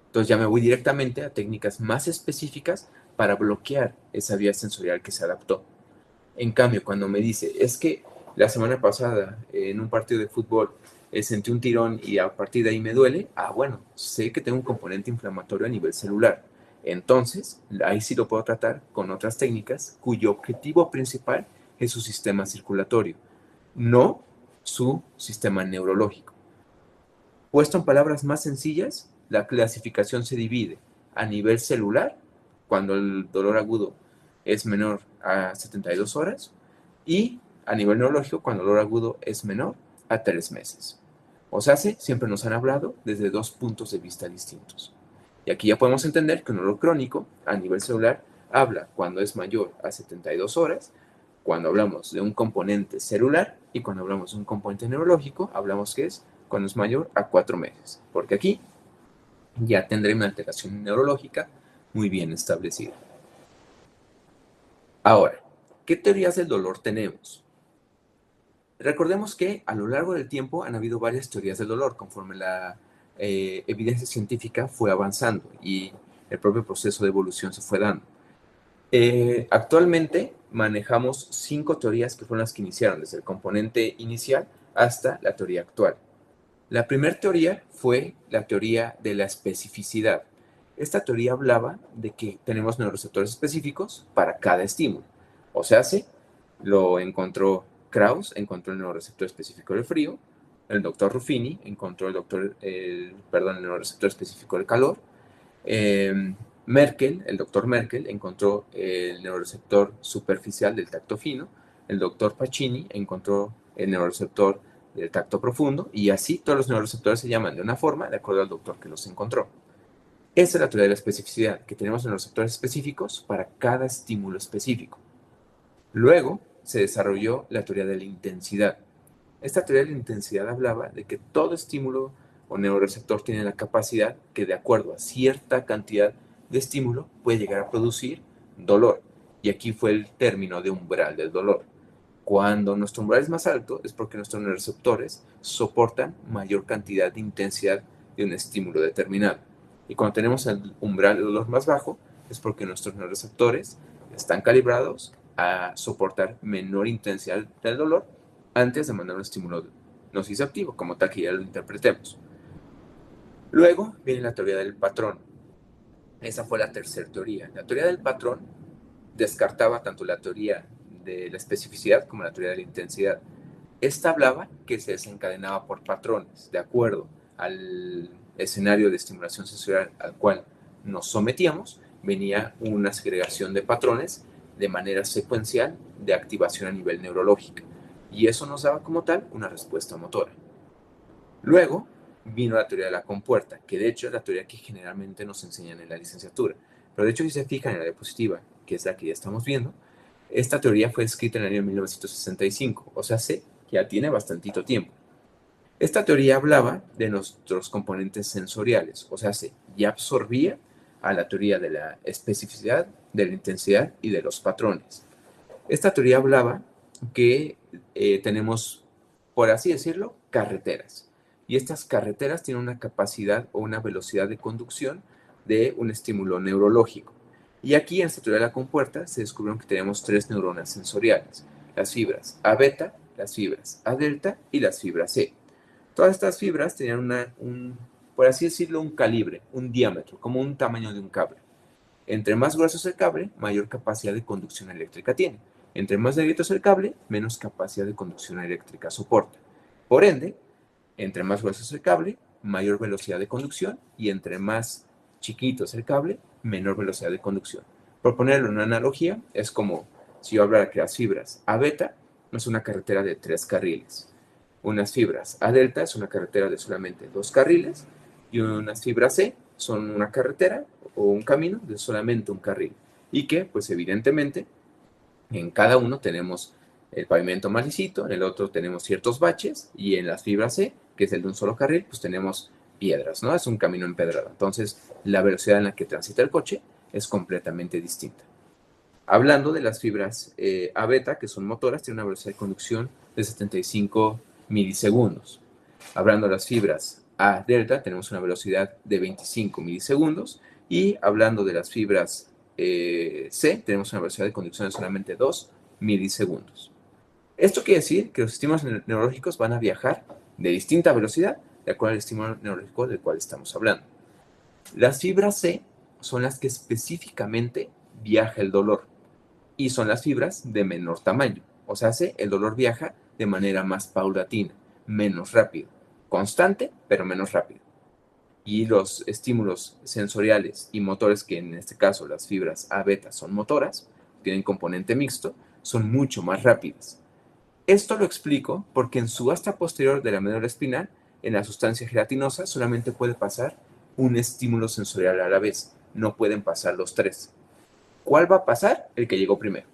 Entonces ya me voy directamente a técnicas más específicas para bloquear esa vía sensorial que se adaptó. En cambio, cuando me dice, es que la semana pasada en un partido de fútbol sentí un tirón y a partir de ahí me duele, bueno, sé que tengo un componente inflamatorio a nivel celular. Entonces, ahí sí lo puedo tratar con otras técnicas cuyo objetivo principal es su sistema circulatorio, no su sistema neurológico. Puesto en palabras más sencillas, la clasificación se divide a nivel celular, cuando el dolor agudo es menor a 72 horas, y a nivel neurológico, cuando el dolor agudo es menor a 3 meses. O sea, siempre nos han hablado desde 2 puntos de vista distintos. Y aquí ya podemos entender que un dolor crónico a nivel celular habla cuando es mayor a 72 horas, cuando hablamos de un componente celular, y cuando hablamos de un componente neurológico, hablamos que es cuando es mayor a 4 meses. Porque aquí ya tendré una alteración neurológica muy bien establecida. Ahora, ¿Qué teorías del dolor tenemos? Recordemos que a lo largo del tiempo han habido varias teorías del dolor conforme la evidencia científica fue avanzando y el propio proceso de evolución se fue dando. Actualmente manejamos 5 teorías que fueron las que iniciaron desde el componente inicial hasta la teoría actual. La primera teoría fue la teoría de la especificidad. Esta teoría hablaba de que tenemos neuroreceptores específicos para cada estímulo. O sea, sí, lo encontró Krauss, encontró el neuroreceptor específico del frío. El doctor Ruffini encontró el neuroreceptor específico del calor. El doctor Merkel encontró el neuroreceptor superficial del tacto fino. El doctor Pacini encontró el neuroreceptor del tacto profundo, y así todos los neuroreceptores se llaman de una forma de acuerdo al doctor que los encontró. Esa es la teoría de la especificidad, que tenemos neuroreceptores específicos para cada estímulo específico. Luego se desarrolló la teoría de la intensidad. Esta teoría de la intensidad hablaba de que todo estímulo o neuroreceptor tiene la capacidad que, de acuerdo a cierta cantidad de estímulo, puede llegar a producir dolor. Y aquí fue el término de umbral del dolor. Cuando nuestro umbral es más alto, es porque nuestros neuroreceptores soportan mayor cantidad de intensidad de un estímulo determinado. Y cuando tenemos el umbral de dolor más bajo, es porque nuestros neuroreceptores están calibrados a soportar menor intensidad del dolor antes de mandar un estímulo nociceptivo, como tal que ya lo interpretemos. Luego viene la teoría del patrón. Esa fue la tercera teoría. La teoría del patrón descartaba tanto la teoría de la especificidad como la teoría de la intensidad. Esta hablaba que se desencadenaba por patrones, de acuerdo al escenario de estimulación sensorial al cual nos sometíamos, venía una segregación de patrones de manera secuencial de activación a nivel neurológico, y eso nos daba como tal una respuesta motora. Luego vino la teoría de la compuerta, que de hecho es la teoría que generalmente nos enseñan en la licenciatura, pero de hecho si se fijan en la diapositiva, que es la que ya estamos viendo, esta teoría fue escrita en el año 1965, o sea, ya tiene bastantito tiempo. Esta teoría hablaba de nuestros componentes sensoriales, o sea, ya absorbía a la teoría de la especificidad, de la intensidad y de los patrones. Esta teoría hablaba que tenemos, por así decirlo, carreteras. Y estas carreteras tienen una capacidad o una velocidad de conducción de un estímulo neurológico. Y aquí en esta teoría de la compuerta se descubrieron que tenemos 3 neuronas sensoriales: las fibras A beta, las fibras A delta y las fibras C. Todas estas fibras tenían por así decirlo, un calibre, un diámetro, como un tamaño de un cable. Entre más grueso es el cable, mayor capacidad de conducción eléctrica tiene. Entre más delgado es el cable, menos capacidad de conducción eléctrica soporta. Por ende, entre más grueso es el cable, mayor velocidad de conducción, y entre más chiquito es el cable, menor velocidad de conducción. Por ponerlo en una analogía, es como si yo hablara que las fibras A beta es una carretera de 3 carriles. Unas fibras A delta es una carretera de solamente 2 carriles, y unas fibras C son una carretera o un camino de solamente un carril. Y que, pues evidentemente, en cada uno tenemos el pavimento más lisito, en el otro tenemos ciertos baches, y en las fibras C, que es el de un solo carril, pues tenemos piedras, ¿no? Es un camino empedrado. Entonces, la velocidad en la que transita el coche es completamente distinta. Hablando de las fibras A beta, que son motoras, tienen una velocidad de conducción de 75 milisegundos. Hablando de las fibras A delta, tenemos una velocidad de 25 milisegundos. Y hablando de las fibras C, tenemos una velocidad de conducción de solamente 2 milisegundos. Esto quiere decir que los estímulos neurológicos van a viajar de distinta velocidad de acuerdo al estímulo neurológico del cual estamos hablando. Las fibras C son las que específicamente viaja el dolor, y son las fibras de menor tamaño. O sea, el dolor viaja de manera más paulatina, menos rápido, constante, pero menos rápido. Y los estímulos sensoriales y motores, que en este caso las fibras A beta son motoras, tienen componente mixto, son mucho más rápidas. Esto lo explico porque en su asta posterior de la médula espinal, en la sustancia gelatinosa, solamente puede pasar un estímulo sensorial a la vez. No pueden pasar los 3. ¿Cuál va a pasar? El que llegó primero.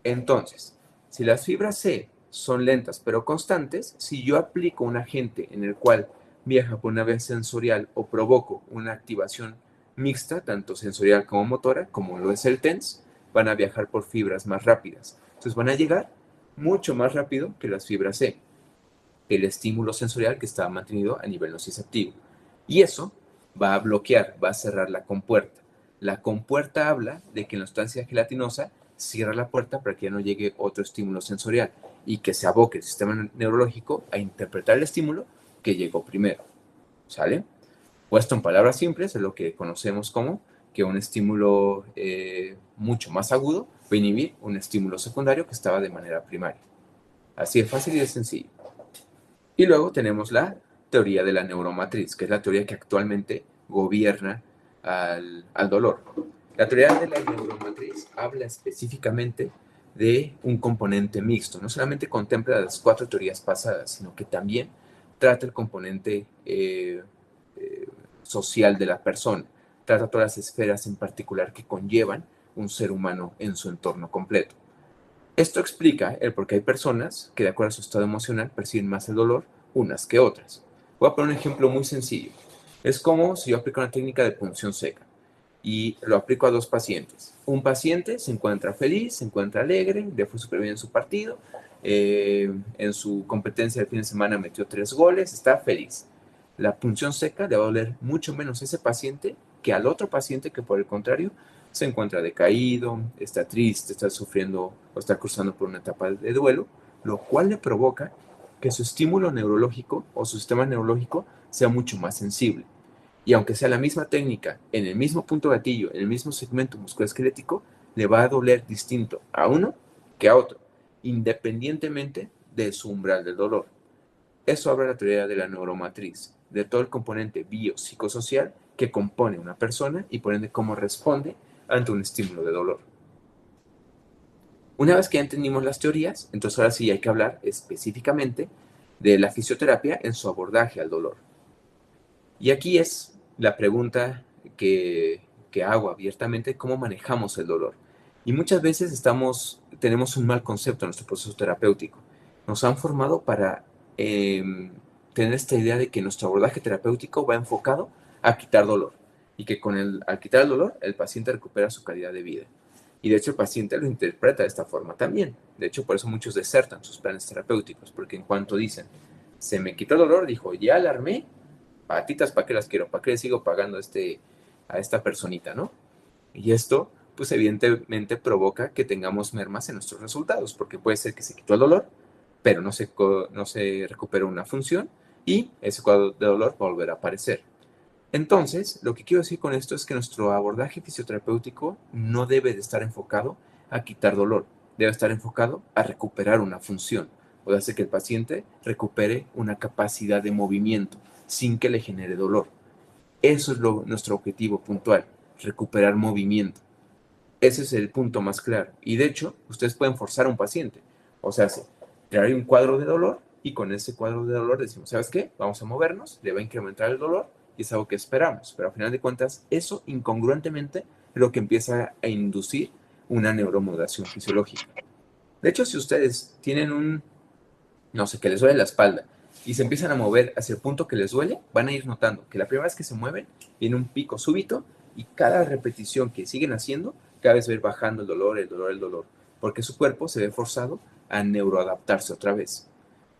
Entonces, si las fibras C son lentas pero constantes, si yo aplico un agente en el cual viaja por una vía sensorial o provoco una activación mixta, tanto sensorial como motora, como lo es el TENS, van a viajar por fibras más rápidas. Entonces van a llegar mucho más rápido que las fibras C, el estímulo sensorial que está mantenido a nivel nociceptivo. Y eso va a bloquear, va a cerrar la compuerta. La compuerta habla de que en la sustancia gelatinosa cierra la puerta para que ya no llegue otro estímulo sensorial y que se aboque el sistema neurológico a interpretar el estímulo que llegó primero. ¿Sale? Puesto en palabras simples, es lo que conocemos como que un estímulo mucho más agudo va a inhibir un estímulo secundario que estaba de manera primaria. Así de fácil y de sencillo. Y luego tenemos la teoría de la neuromatriz, que es la teoría que actualmente gobierna al dolor. La teoría de la neuromatriz habla específicamente de un componente mixto. No solamente contempla las 4 teorías pasadas, sino que también trata el componente social de la persona. Trata todas las esferas en particular que conllevan un ser humano en su entorno completo. Esto explica el por qué hay personas que de acuerdo a su estado emocional perciben más el dolor unas que otras. Voy a poner un ejemplo muy sencillo. Es como si yo aplico una técnica de punción seca y lo aplico a 2 pacientes. Un paciente se encuentra feliz, se encuentra alegre, le fue súper bien en su partido, en su competencia del fin de semana metió 3 goles, está feliz. La punción seca le va a doler mucho menos a ese paciente que al otro paciente que por el contrario se encuentra decaído, está triste, está sufriendo o está cruzando por una etapa de duelo, lo cual le provoca que su estímulo neurológico o su sistema neurológico sea mucho más sensible. Y aunque sea la misma técnica, en el mismo punto gatillo, en el mismo segmento musculoesquelético, le va a doler distinto a uno que a otro, independientemente de su umbral del dolor. Eso abre la teoría de la neuromatriz, de todo el componente biopsicosocial que compone una persona y por ende cómo responde ante un estímulo de dolor. Una vez que ya entendimos las teorías, entonces ahora sí hay que hablar específicamente de la fisioterapia en su abordaje al dolor. Y aquí es la pregunta que hago abiertamente, ¿cómo manejamos el dolor? Y muchas veces tenemos un mal concepto en nuestro proceso terapéutico. Nos han formado para tener esta idea de que nuestro abordaje terapéutico va enfocado a quitar dolor y que al quitar el dolor, el paciente recupera su calidad de vida. Y de hecho el paciente lo interpreta de esta forma también. De hecho, por eso muchos desertan sus planes terapéuticos, porque en cuanto dicen, se me quitó el dolor, dijo, ya la armé, patitas, ¿para qué las quiero? ¿Para qué le sigo pagando a esta personita, no? Y esto, pues evidentemente provoca que tengamos mermas en nuestros resultados, porque puede ser que se quitó el dolor, pero no se recupera una función y ese cuadro de dolor va a volver a aparecer. Entonces, lo que quiero decir con esto es que nuestro abordaje fisioterapéutico no debe de estar enfocado a quitar dolor, debe estar enfocado a recuperar una función, o de hacer que el paciente recupere una capacidad de movimiento sin que le genere dolor. Eso es nuestro objetivo puntual, recuperar movimiento. Ese es el punto más claro. Y de hecho, ustedes pueden forzar a un paciente. O sea, crear un cuadro de dolor y con ese cuadro de dolor decimos, ¿sabes qué? Vamos a movernos, le va a incrementar el dolor y es algo que esperamos. Pero al final de cuentas, eso incongruentemente es lo que empieza a inducir una neuromodulación fisiológica. De hecho, si ustedes tienen que les duele la espalda y se empiezan a mover hacia el punto que les duele, van a ir notando que la primera vez que se mueven viene un pico súbito y cada repetición que siguen haciendo, cada vez va a ir bajando el dolor, porque su cuerpo se ve forzado a neuroadaptarse otra vez.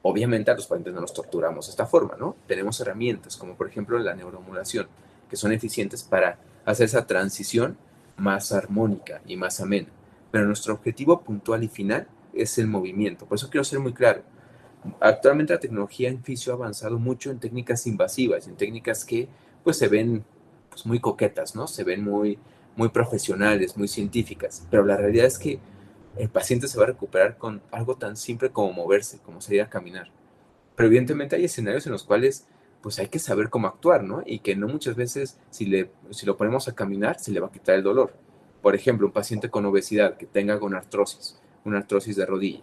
Obviamente a los pacientes no los torturamos de esta forma, ¿no? Tenemos herramientas como por ejemplo la neuromodulación, que son eficientes para hacer esa transición más armónica y más amena. Pero nuestro objetivo puntual y final es el movimiento. Por eso quiero ser muy claro. Actualmente la tecnología en fisio ha avanzado mucho en técnicas invasivas, en técnicas que pues se ven pues, muy coquetas, ¿no? Se ven muy profesionales, muy científicas. Pero la realidad es que el paciente se va a recuperar con algo tan simple como moverse, como salir a caminar. Pero evidentemente hay escenarios en los cuales pues hay que saber cómo actuar, ¿no? Y que no muchas veces si lo ponemos a caminar se le va a quitar el dolor. Por ejemplo, un paciente con obesidad que tenga una artrosis de rodilla,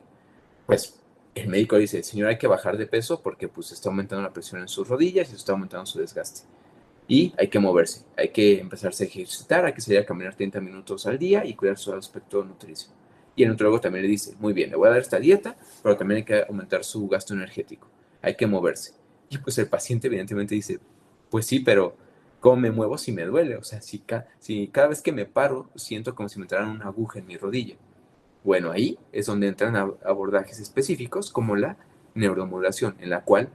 pues el médico dice, señor, hay que bajar de peso porque pues está aumentando la presión en sus rodillas y está aumentando su desgaste. Y hay que moverse, hay que empezarse a ejercitar, hay que salir a caminar 30 minutos al día y cuidar su aspecto nutricio. Y el nutriólogo también le dice, muy bien, le voy a dar esta dieta, pero también hay que aumentar su gasto energético, hay que moverse. Y pues el paciente evidentemente dice, pues sí, pero ¿Cómo me muevo si me duele? O sea, si cada vez que me paro siento como si me entraran una aguja en mi rodilla. Bueno, ahí es donde entran abordajes específicos como la neuromodulación, en la cual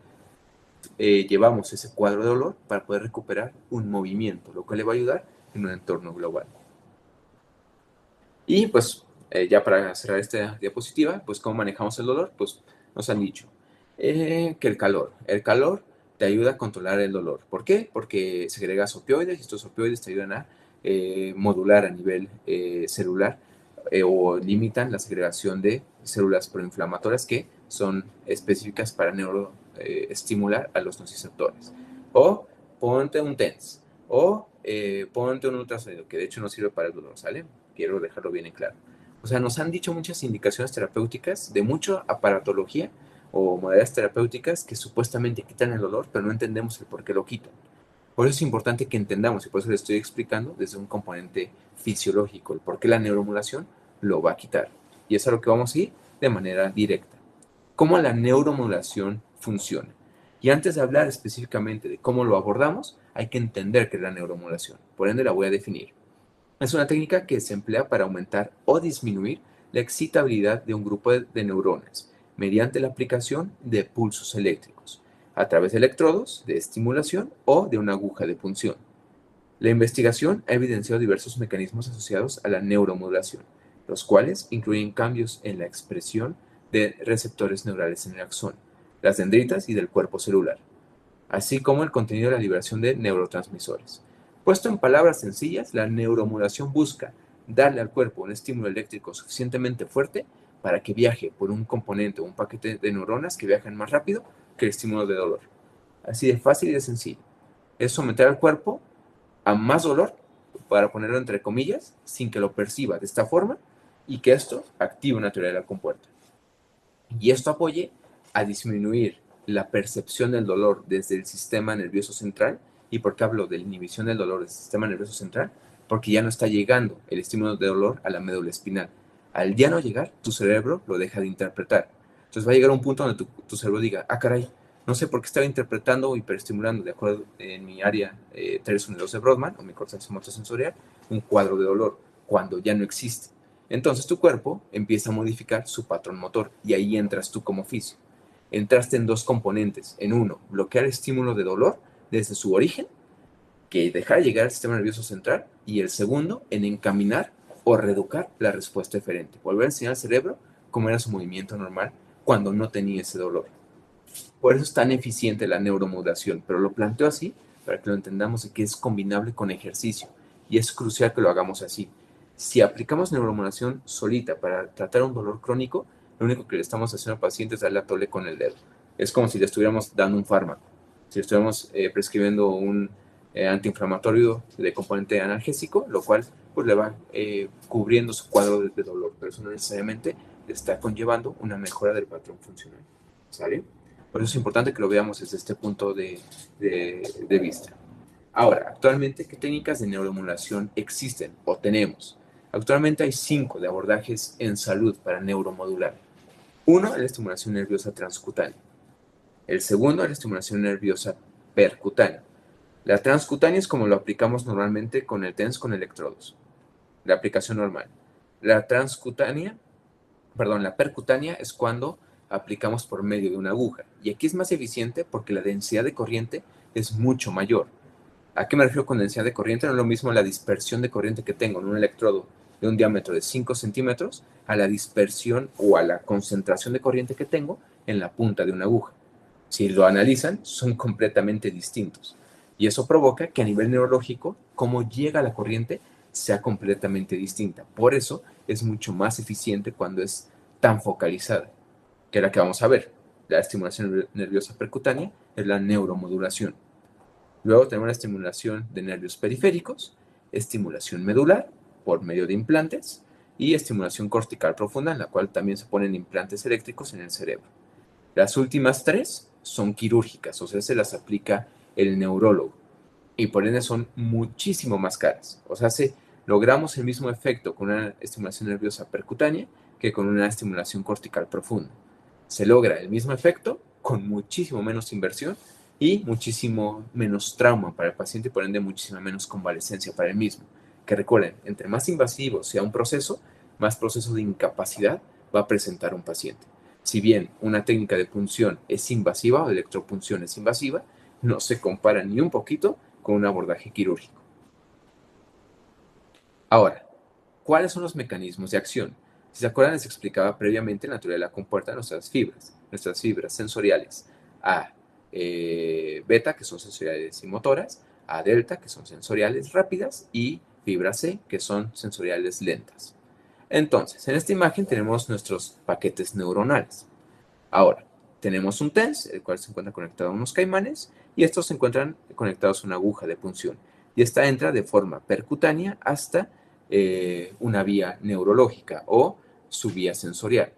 llevamos ese cuadro de dolor para poder recuperar un movimiento, lo cual le va a ayudar en un entorno global. Y pues ya para cerrar esta diapositiva, pues cómo manejamos el dolor, pues nos han dicho que el calor te ayuda a controlar el dolor. ¿Por qué? Porque segregas opioides y estos opioides te ayudan a modular a nivel celular o limitan la segregación de células proinflamatorias que son específicas para neuroestimular a los nociceptores. O ponte un TENS, o ponte un ultrasonido, que de hecho no sirve para el dolor, ¿sale? Quiero dejarlo bien en claro. O sea, nos han dicho muchas indicaciones terapéuticas de mucha aparatología o modalidades terapéuticas que supuestamente quitan el dolor, pero no entendemos el por qué lo quitan. Por eso es importante que entendamos, y por eso le estoy explicando desde un componente fisiológico, el por qué la neuromodulación lo va a quitar. Y es a lo que vamos a ir de manera directa. ¿Cómo la neuromodulación funciona? Y antes de hablar específicamente de cómo lo abordamos, hay que entender qué es la neuromodulación. Por ende, la voy a definir. Es una técnica que se emplea para aumentar o disminuir la excitabilidad de un grupo de neuronas mediante la aplicación de pulsos eléctricos, a través de electrodos de estimulación o de una aguja de punción. La investigación ha evidenciado diversos mecanismos asociados a la neuromodulación, los cuales incluyen cambios en la expresión de receptores neurales en el axón, las dendritas y del cuerpo celular, así como el contenido de la liberación de neurotransmisores. Puesto en palabras sencillas, la neuromodulación busca darle al cuerpo un estímulo eléctrico suficientemente fuerte para que viaje por un componente o un paquete de neuronas que viajan más rápido que el estímulo de dolor. Así de fácil y de sencillo. Es someter al cuerpo a más dolor, para ponerlo entre comillas, sin que lo perciba de esta forma y que esto active una teoría de la compuerta. Y esto apoye a disminuir la percepción del dolor desde el sistema nervioso central. ¿Y por qué hablo de la inhibición del dolor del sistema nervioso central? Porque ya no está llegando el estímulo de dolor a la médula espinal. Al ya no llegar, tu cerebro lo deja de interpretar. Entonces va a llegar un punto donde tu cerebro diga, ah, caray, no sé por qué estaba interpretando o hiperestimulando, de acuerdo en mi área 312 de Brodmann, o mi corteza motor-sensorial, un cuadro de dolor, cuando ya no existe. Entonces tu cuerpo empieza a modificar su patrón motor y ahí entras tú como fisio. Entraste en dos componentes. En uno, bloquear el estímulo de dolor desde su origen, que dejar llegar al sistema nervioso central, y el segundo, en encaminar o reeducar la respuesta diferente. Volver a enseñar al cerebro cómo era su movimiento normal cuando no tenía ese dolor. Por eso es tan eficiente la neuromodulación, pero lo planteo así para que lo entendamos de que es combinable con ejercicio y es crucial que lo hagamos así. Si aplicamos neuromodulación solita para tratar un dolor crónico, lo único que le estamos haciendo al paciente es darle a tole con el dedo. Es como si le estuviéramos dando un fármaco, si le estuviéramos prescribiendo un antiinflamatorio de componente analgésico, lo cual pues le va cubriendo su cuadro de dolor, pero eso no necesariamente le está conllevando una mejora del patrón funcional. ¿Sale? Por eso es importante que lo veamos desde este punto de vista. Ahora, actualmente, ¿qué técnicas de neuromodulación existen o tenemos? Actualmente hay 5 de abordajes en salud para neuromodular. Uno es la estimulación nerviosa transcutánea. El segundo es la estimulación nerviosa percutánea. La transcutánea es como lo aplicamos normalmente con el TENS con electrodos. La aplicación normal. La percutánea es cuando aplicamos por medio de una aguja. Y aquí es más eficiente porque la densidad de corriente es mucho mayor. ¿A qué me refiero con densidad de corriente? No es lo mismo la dispersión de corriente que tengo en un electrodo de un diámetro de 5 centímetros a la dispersión o a la concentración de corriente que tengo en la punta de una aguja. Si lo analizan, son completamente distintos. Y eso provoca que a nivel neurológico, cómo llega la corriente sea completamente distinta. Por eso es mucho más eficiente cuando es tan focalizada, que es la que vamos a ver. La estimulación nerviosa percutánea es la neuromodulación. Luego tenemos la estimulación de nervios periféricos, estimulación medular por medio de implantes y estimulación cortical profunda, en la cual también se ponen implantes eléctricos en el cerebro. Las últimas 3 son quirúrgicas, o sea, se las aplica el neurólogo y por ende son muchísimo más caras. O sea, logramos el mismo efecto con una estimulación nerviosa percutánea que con una estimulación cortical profunda. Se logra el mismo efecto con muchísimo menos inversión y muchísimo menos trauma para el paciente y por ende muchísima menos convalescencia para el mismo. Que recuerden, entre más invasivo sea un proceso, más proceso de incapacidad va a presentar un paciente. Si bien una técnica de punción es invasiva o de electropunción es invasiva, no se compara ni un poquito con un abordaje quirúrgico. Ahora, ¿cuáles son los mecanismos de acción? Si se acuerdan, les explicaba previamente la teoría de la compuerta de nuestras fibras sensoriales. A beta, que son sensoriales y motoras, A delta, que son sensoriales rápidas, y fibra C, que son sensoriales lentas. Entonces, en esta imagen tenemos nuestros paquetes neuronales. Ahora, tenemos un TENS, el cual se encuentra conectado a unos caimanes, y estos se encuentran conectados a una aguja de punción. Y esta entra de forma percutánea hasta una vía neurológica o su vía sensorial.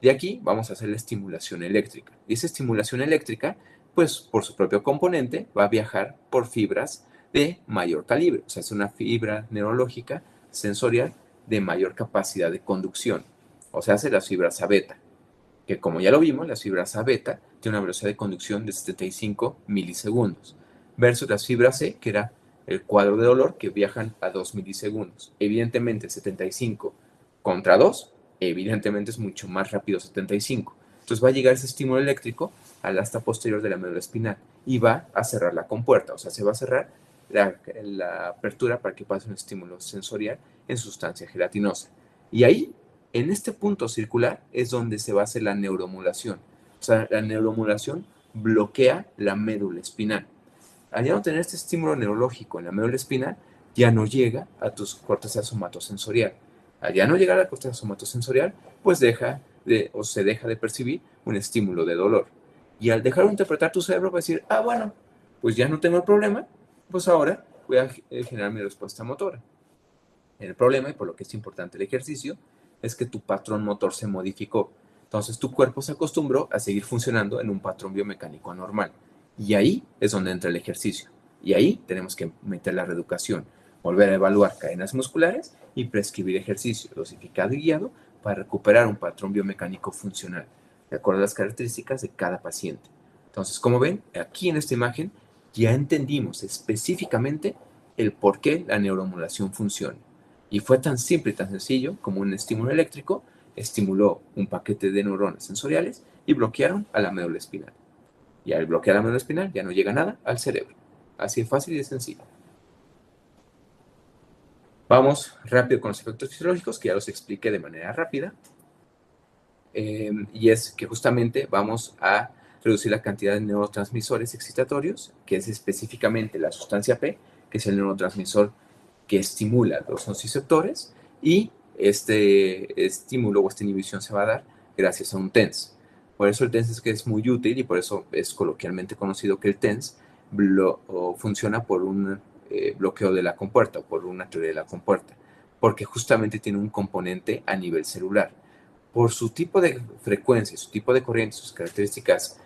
De aquí vamos a hacer la estimulación eléctrica. Y esa estimulación eléctrica, pues por su propio componente, va a viajar por fibras de mayor calibre. O sea, es una fibra neurológica sensorial de mayor capacidad de conducción. O sea, hace las fibras A beta, que como ya lo vimos, las fibras A beta tienen una velocidad de conducción de 75 milisegundos, versus las fibras C, que era el cuadro de dolor, que viajan a 2 milisegundos. Evidentemente, 75 contra 2, evidentemente es mucho más rápido 75. Entonces va a llegar ese estímulo eléctrico al asta posterior de la médula espinal y va a cerrar la compuerta, o sea, se va a cerrar la apertura para que pase un estímulo sensorial en sustancia gelatinosa. Y ahí, en este punto circular, es donde se va a hacer la neuromodulación. O sea, la neuromodulación bloquea la médula espinal. Al ya no tener este estímulo neurológico en la médula espinal, ya no llega a tus corteza somatosensorial. Al ya no llegar a la corteza somatosensorial, pues se deja de percibir un estímulo de dolor. Y al dejar de interpretar tu cerebro, va a decir, bueno, pues ya no tengo el problema, pues ahora voy a generar mi respuesta motora. El problema, y por lo que es importante el ejercicio, es que tu patrón motor se modificó. Entonces tu cuerpo se acostumbró a seguir funcionando en un patrón biomecánico anormal. Y ahí es donde entra el ejercicio. Y ahí tenemos que meter la reeducación, volver a evaluar cadenas musculares y prescribir ejercicio dosificado y guiado para recuperar un patrón biomecánico funcional, de acuerdo a las características de cada paciente. Entonces, como ven, aquí en esta imagen ya entendimos específicamente el por qué la neuromodulación funciona. Y fue tan simple y tan sencillo como un estímulo eléctrico estimuló un paquete de neuronas sensoriales y bloquearon a la médula espinal. Y al bloquear la médula espinal ya no llega nada al cerebro. Así de fácil y de sencillo. Vamos rápido con los efectos fisiológicos, que ya los expliqué de manera rápida. Y es que justamente vamos a reducir la cantidad de neurotransmisores excitatorios, que es específicamente la sustancia P, que es el neurotransmisor que estimula los nociceptores, y este estímulo o esta inhibición se va a dar gracias a un TENS. Por eso el TENS es que es muy útil y por eso es coloquialmente conocido que el TENS funciona por un bloqueo de la compuerta o por una teoría de la compuerta, porque justamente tiene un componente a nivel celular. Por su tipo de frecuencia, su tipo de corriente, sus características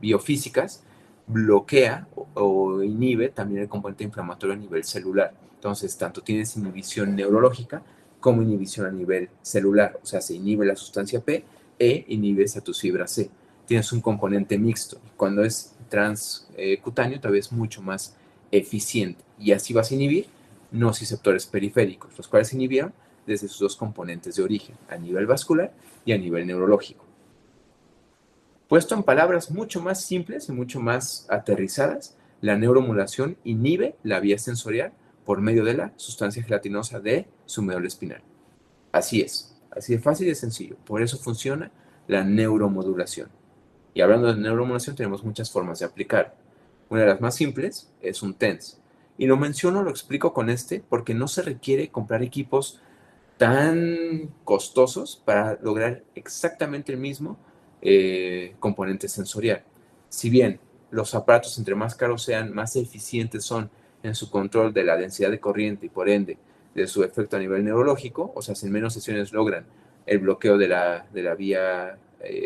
biofísicas, bloquea o inhibe también el componente inflamatorio a nivel celular. Entonces, tanto tienes inhibición neurológica como inhibición a nivel celular. O sea, se inhibe la sustancia P e inhibes a tus fibras C. Tienes un componente mixto. Cuando es transcutáneo, todavía es mucho más eficiente. Y así vas a inhibir nociceptores periféricos, los cuales se inhibieron desde sus dos componentes de origen, a nivel vascular y a nivel neurológico. Puesto en palabras mucho más simples y mucho más aterrizadas, la neuromodulación inhibe la vía sensorial por medio de la sustancia gelatinosa de su médula espinal. Así es, así de fácil y de sencillo. Por eso funciona la neuromodulación. Y hablando de neuromodulación, tenemos muchas formas de aplicar. Una de las más simples es un TENS. Y lo menciono, lo explico con porque no se requiere comprar equipos tan costosos para lograr exactamente el mismo componente sensorial. Si bien los aparatos, entre más caros sean, más eficientes son en su control de la densidad de corriente y por ende de su efecto a nivel neurológico, o sea, si en menos sesiones logran el bloqueo de la vía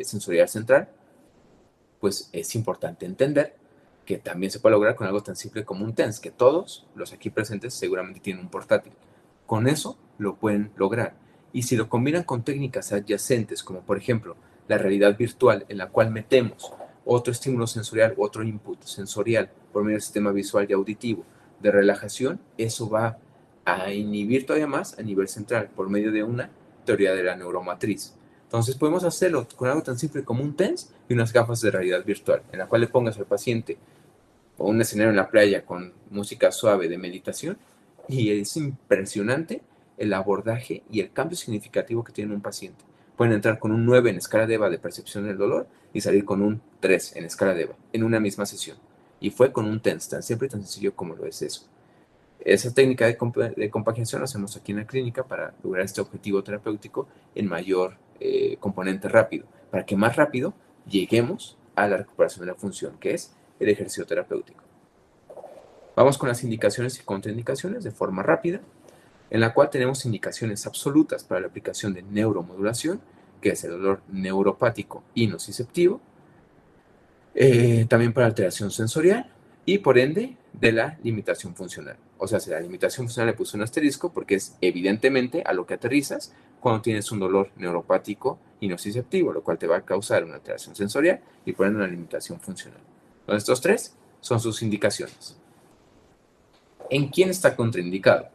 sensorial central, pues es importante entender que también se puede lograr con algo tan simple como un TENS, que todos los aquí presentes seguramente tienen un portátil. Con eso lo pueden lograr. Y si lo combinan con técnicas adyacentes, como por ejemplo la realidad virtual, en la cual metemos otro estímulo sensorial, otro input sensorial por medio del sistema visual y auditivo de relajación, eso va a inhibir todavía más a nivel central por medio de una teoría de la neuromatriz. Entonces podemos hacerlo con algo tan simple como un TENS y unas gafas de realidad virtual, en la cual le pongas al paciente o un escenario en la playa con música suave de meditación, y es impresionante el abordaje y el cambio significativo que tiene un paciente. Pueden entrar con un 9 en escala de EVA de percepción del dolor y salir con un 3 en escala de EVA en una misma sesión. Y fue con un TENS tan simple y tan sencillo como lo es eso. Esa técnica de compaginación la hacemos aquí en la clínica para lograr este objetivo terapéutico en mayor componente rápido, para que más rápido lleguemos a la recuperación de la función, que es el ejercicio terapéutico. Vamos con las indicaciones y contraindicaciones de forma rápida, en la cual tenemos indicaciones absolutas para la aplicación de neuromodulación, que es el dolor neuropático y nociceptivo, también para alteración sensorial y por ende de la limitación funcional. O sea, si la limitación funcional le puse un asterisco porque es evidentemente a lo que aterrizas cuando tienes un dolor neuropático y nociceptivo, lo cual te va a causar una alteración sensorial y por ende una limitación funcional. Entonces, estos tres son sus indicaciones. ¿En quién está contraindicado?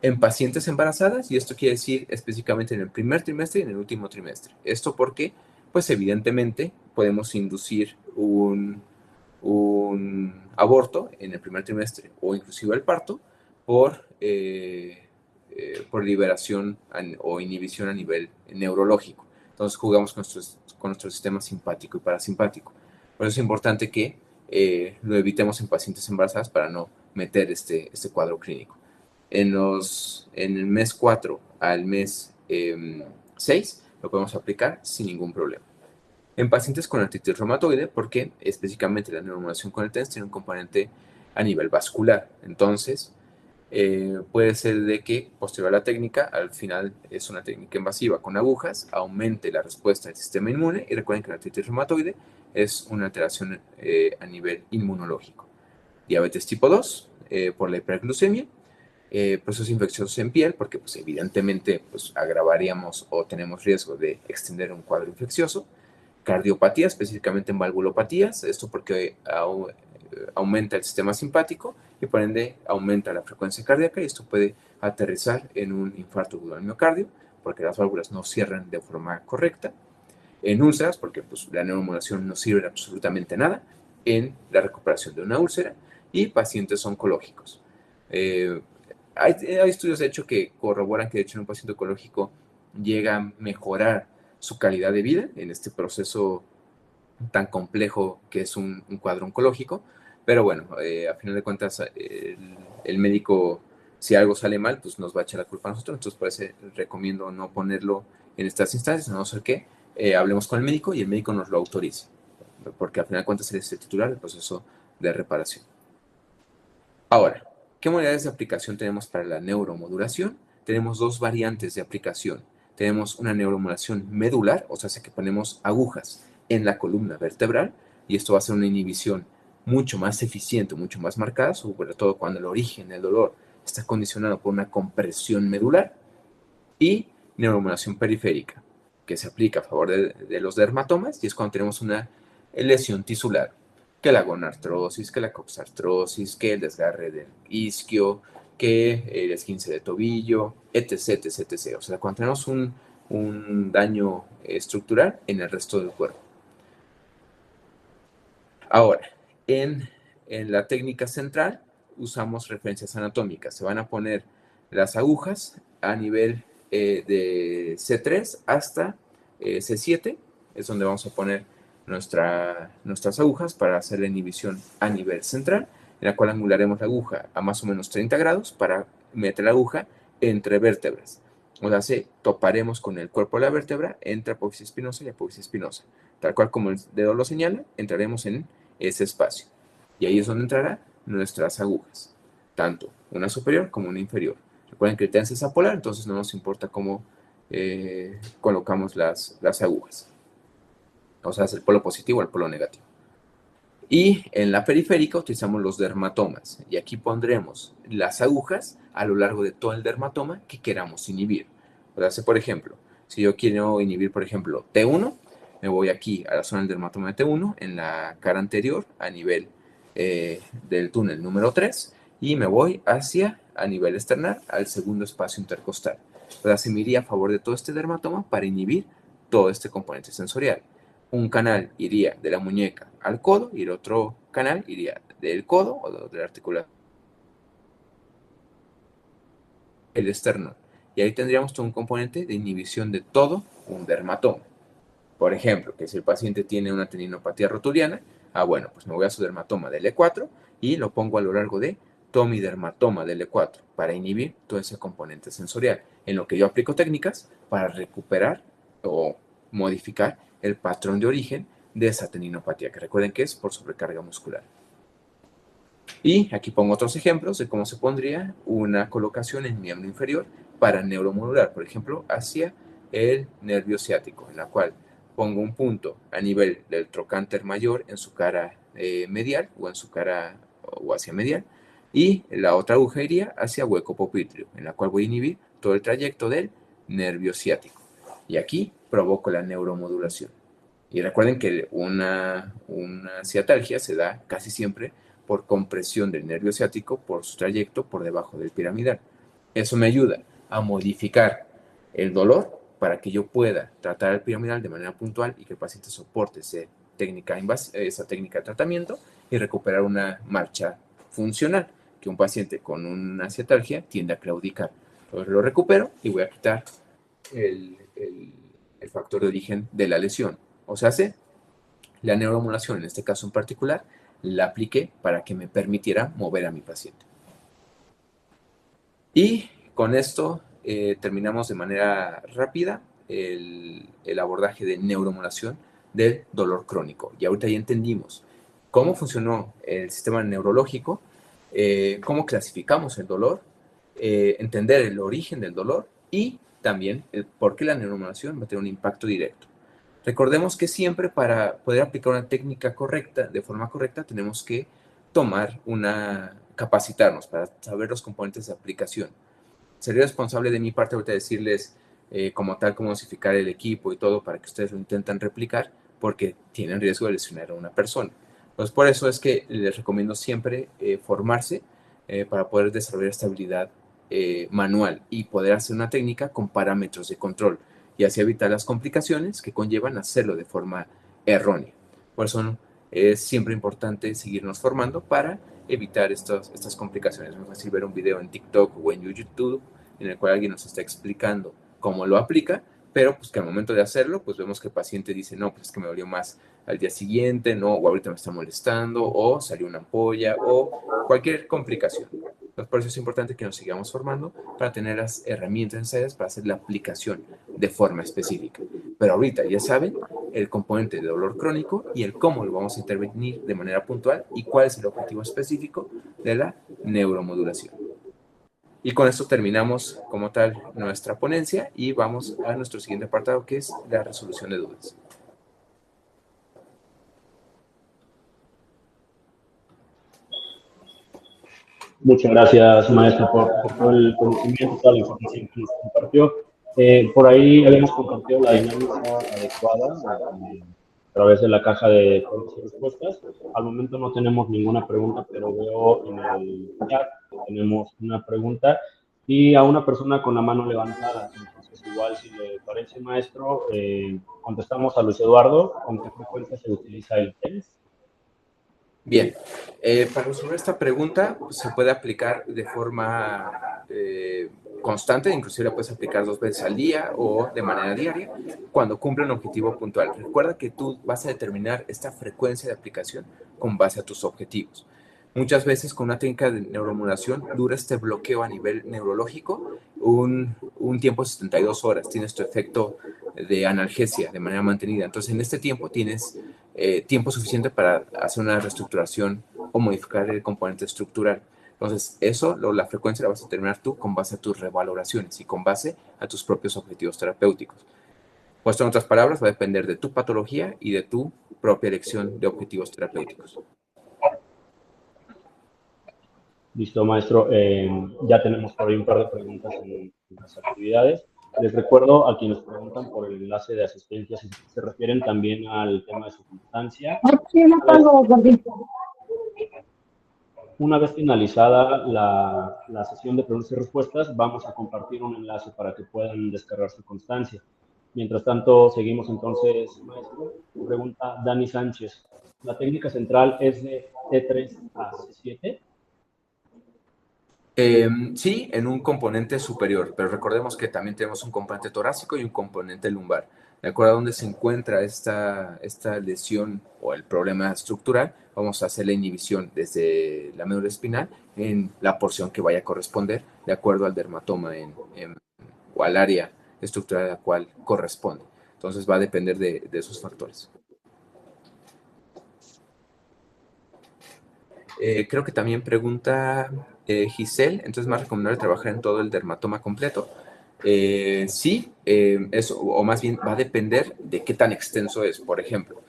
En pacientes embarazadas, y esto quiere decir específicamente en el primer trimestre y en el último trimestre. ¿Esto porque? Pues evidentemente podemos inducir un aborto en el primer trimestre o inclusive el parto por liberación o inhibición a nivel neurológico. Entonces jugamos con nuestro sistema simpático y parasimpático. Por eso es importante que lo evitemos en pacientes embarazadas para no meter este cuadro clínico. En el mes 4 al mes 6 lo podemos aplicar sin ningún problema. En pacientes con artritis reumatoide, porque específicamente la neuromodulación con el TENS tiene un componente a nivel vascular. Entonces, puede ser de que posterior a la técnica, al final es una técnica invasiva con agujas, aumente la respuesta del sistema inmune, y recuerden que la artritis reumatoide es una alteración a nivel inmunológico. Diabetes tipo 2, por la hiperglucemia, procesos infecciosos en piel, porque pues, evidentemente pues, agravaríamos o tenemos riesgo de extender un cuadro infeccioso. Cardiopatía, específicamente en valvulopatías, esto porque aumenta el sistema simpático y por ende aumenta la frecuencia cardíaca, y esto puede aterrizar en un infarto agudo del miocardio porque las válvulas no cierran de forma correcta. En úlceras, porque pues, la neuromodulación no sirve absolutamente nada en la recuperación de una úlcera, y pacientes oncológicos. Hay estudios de hecho que corroboran que de hecho en un paciente oncológico llega a mejorar su calidad de vida en este proceso tan complejo que es un cuadro oncológico, pero bueno, a final de cuentas el médico, si algo sale mal, pues nos va a echar la culpa a nosotros. Entonces por eso recomiendo no ponerlo en estas instancias, a no ser que hablemos con el médico y el médico nos lo autorice, porque a final de cuentas él es el titular del proceso de reparación. Ahora, ¿qué modalidades de aplicación tenemos para la neuromodulación? Tenemos dos variantes de aplicación. Tenemos una neuromodulación medular, o sea, que ponemos agujas en la columna vertebral, y esto va a ser una inhibición mucho más eficiente, mucho más marcada, sobre todo cuando el origen del dolor está condicionado por una compresión medular. Y neuromodulación periférica, que se aplica a favor de los dermatomas, y es cuando tenemos una lesión tisular, que la gonartrosis, que la coxartrosis, que el desgarre del isquio, que el esguince de tobillo, etc, etc, etc. O sea, cuando tenemos un daño estructural en el resto del cuerpo. Ahora, en la técnica central usamos referencias anatómicas. Se van a poner las agujas a nivel de C3 hasta C7, es donde vamos a poner nuestras agujas para hacer la inhibición a nivel central, en la cual angularemos la aguja a más o menos 30 grados para meter la aguja entre vértebras. O sea, toparemos con el cuerpo de la vértebra entre apófisis espinosa y apófisis espinosa. Tal cual como el dedo lo señala, entraremos en ese espacio. Y ahí es donde entrarán nuestras agujas, tanto una superior como una inferior. Recuerden que el TENS es apolar, entonces no nos importa cómo colocamos las agujas. O sea, es el polo positivo o el polo negativo. Y en la periférica utilizamos los dermatomas. Y aquí pondremos las agujas a lo largo de todo el dermatoma que queramos inhibir. O sea, por ejemplo, si yo quiero inhibir, por ejemplo, T1, me voy aquí a la zona del dermatoma de T1, en la cara anterior, a nivel del túnel número 3, y me voy hacia, a nivel externar, al segundo espacio intercostal. O sea, se me iría a favor de todo este dermatoma para inhibir todo este componente sensorial. Un canal iría de la muñeca al codo y el otro canal iría del codo o de la articulación, el externo. Y ahí tendríamos todo un componente de inhibición de todo un dermatoma. Por ejemplo, que si el paciente tiene una tendinopatía rotuliana, bueno, pues me voy a su dermatoma del E4 y lo pongo a lo largo de todo mi dermatoma del E4 para inhibir todo ese componente sensorial, en lo que yo aplico técnicas para recuperar o modificar el patrón de origen de esa tendinopatía, que recuerden que es por sobrecarga muscular. Y aquí pongo otros ejemplos de cómo se pondría una colocación en miembro inferior para neuromodular, por ejemplo, hacia el nervio ciático, en la cual pongo un punto a nivel del trocánter mayor en su cara medial o en su cara o hacia medial, y la otra aguja iría hacia hueco popliteo, en la cual voy a inhibir todo el trayecto del nervio ciático. Y aquí provoco la neuromodulación. Y recuerden que una ciatalgia se da casi siempre por compresión del nervio ciático por su trayecto por debajo del piramidal. Eso me ayuda a modificar el dolor para que yo pueda tratar el piramidal de manera puntual y que el paciente soporte esa técnica de tratamiento y recuperar una marcha funcional, que un paciente con una ciatalgia tiende a claudicar. Entonces lo recupero y voy a quitar el factor de origen de la lesión. O sea, la neuromodulación, en este caso en particular, la apliqué para que me permitiera mover a mi paciente. Y con esto terminamos de manera rápida el abordaje de neuromodulación del dolor crónico. Y ahorita ya entendimos cómo funcionó el sistema neurológico, cómo clasificamos el dolor, entender el origen del dolor y también el por qué la neuromodulación va a tener un impacto directo. Recordemos que siempre para poder aplicar una técnica correcta, de forma correcta, tenemos que capacitarnos para saber los componentes de aplicación. Sería responsable de mi parte ahorita decirles como tal cómo dosificar el equipo y todo para que ustedes lo intenten replicar, porque tienen riesgo de lesionar a una persona. Entonces, por eso es que les recomiendo siempre formarse para poder desarrollar esta habilidad manual y poder hacer una técnica con parámetros de control y así evitar las complicaciones que conllevan hacerlo de forma errónea. Por eso es siempre importante seguirnos formando para evitar estas complicaciones. Es fácil ver un video en TikTok o en YouTube en el cual alguien nos está explicando cómo lo aplica, pero pues que al momento de hacerlo, pues vemos que el paciente dice, no, pues es que me dolió más al día siguiente, no, o ahorita me está molestando, o salió una ampolla, o cualquier complicación. Entonces, por eso es importante que nos sigamos formando para tener las herramientas necesarias para hacer la aplicación de forma específica. Pero ahorita ya saben el componente de dolor crónico y el cómo lo vamos a intervenir de manera puntual y cuál es el objetivo específico de la neuromodulación. Y con esto terminamos como tal nuestra ponencia y vamos a nuestro siguiente apartado, que es la resolución de dudas. Muchas gracias, maestro, por todo el conocimiento, toda la información que nos compartió. Por ahí habíamos compartido la dinámica adecuada a través de la caja de preguntas y respuestas. Al momento no tenemos ninguna pregunta, pero veo en el chat que tenemos una pregunta y a una persona con la mano levantada. Entonces, igual, si le parece, maestro, contestamos a Luis Eduardo. ¿Con qué frecuencia se utiliza el TENS? Bien, para resolver esta pregunta pues, se puede aplicar de forma constante, inclusive la puedes aplicar 2 veces al día o de manera diaria cuando cumple un objetivo puntual. Recuerda que tú vas a determinar esta frecuencia de aplicación con base a tus objetivos. Muchas veces con una técnica de neuromodulación dura este bloqueo a nivel neurológico un tiempo de 72 horas. Tienes tu efecto de analgesia de manera mantenida. Entonces, en este tiempo tienes tiempo suficiente para hacer una reestructuración o modificar el componente estructural. Entonces, la frecuencia la vas a determinar tú con base a tus revaloraciones y con base a tus propios objetivos terapéuticos. Puesto en otras palabras, va a depender de tu patología y de tu propia elección de objetivos terapéuticos. Listo, maestro. Ya tenemos por ahí un par de preguntas en las actividades. Les recuerdo a quienes preguntan por el enlace de asistencia, si se refieren también al tema de circunstancia. Una vez finalizada la sesión de preguntas y respuestas, vamos a compartir un enlace para que puedan descargar su constancia. Mientras tanto, seguimos entonces, maestro. Pregunta Dani Sánchez. ¿La técnica central es de T3 a C7? Sí, en un componente superior, pero recordemos que también tenemos un componente torácico y un componente lumbar. De acuerdo a dónde se encuentra esta lesión o el problema estructural, vamos a hacer la inhibición desde la médula espinal en la porción que vaya a corresponder de acuerdo al dermatoma o al área estructural a la cual corresponde. Entonces va a depender de esos factores. Creo que también pregunta Giselle, entonces es más recomendable trabajar en todo el dermatoma completo. Sí, eso, o más bien va a depender de qué tan extenso es. Por ejemplo,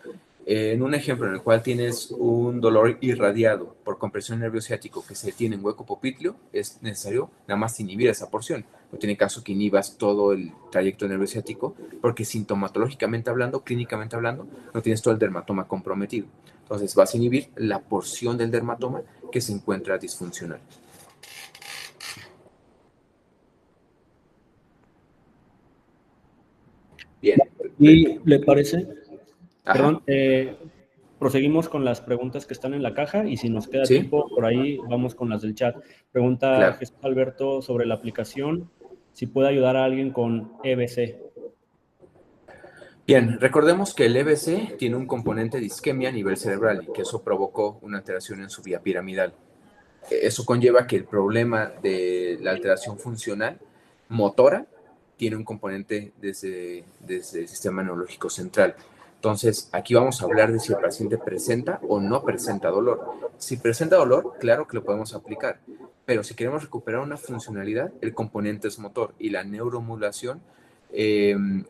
en un ejemplo en el cual tienes un dolor irradiado por compresión nervio ciático que se tiene en hueco popliteo, es necesario nada más inhibir esa porción. No tiene caso que inhibas todo el trayecto nervio ciático porque sintomatológicamente hablando, clínicamente hablando, no tienes todo el dermatoma comprometido. Entonces vas a inhibir la porción del dermatoma que se encuentra disfuncional. Bien. ¿Y le parece? Ajá. Perdón, proseguimos con las preguntas que están en la caja y si nos queda ¿Sí? tiempo por ahí vamos con las del chat. Pregunta Claro. Jesús Alberto sobre la aplicación, si puede ayudar a alguien con EBC. Bien, recordemos que el EBC tiene un componente de isquemia a nivel cerebral y que eso provocó una alteración en su vía piramidal. Eso conlleva que el problema de la alteración funcional motora tiene un componente desde el sistema neurológico central. Entonces, aquí vamos a hablar de si el paciente presenta o no presenta dolor. Si presenta dolor, claro que lo podemos aplicar, pero si queremos recuperar una funcionalidad, el componente es motor y la neuromodulación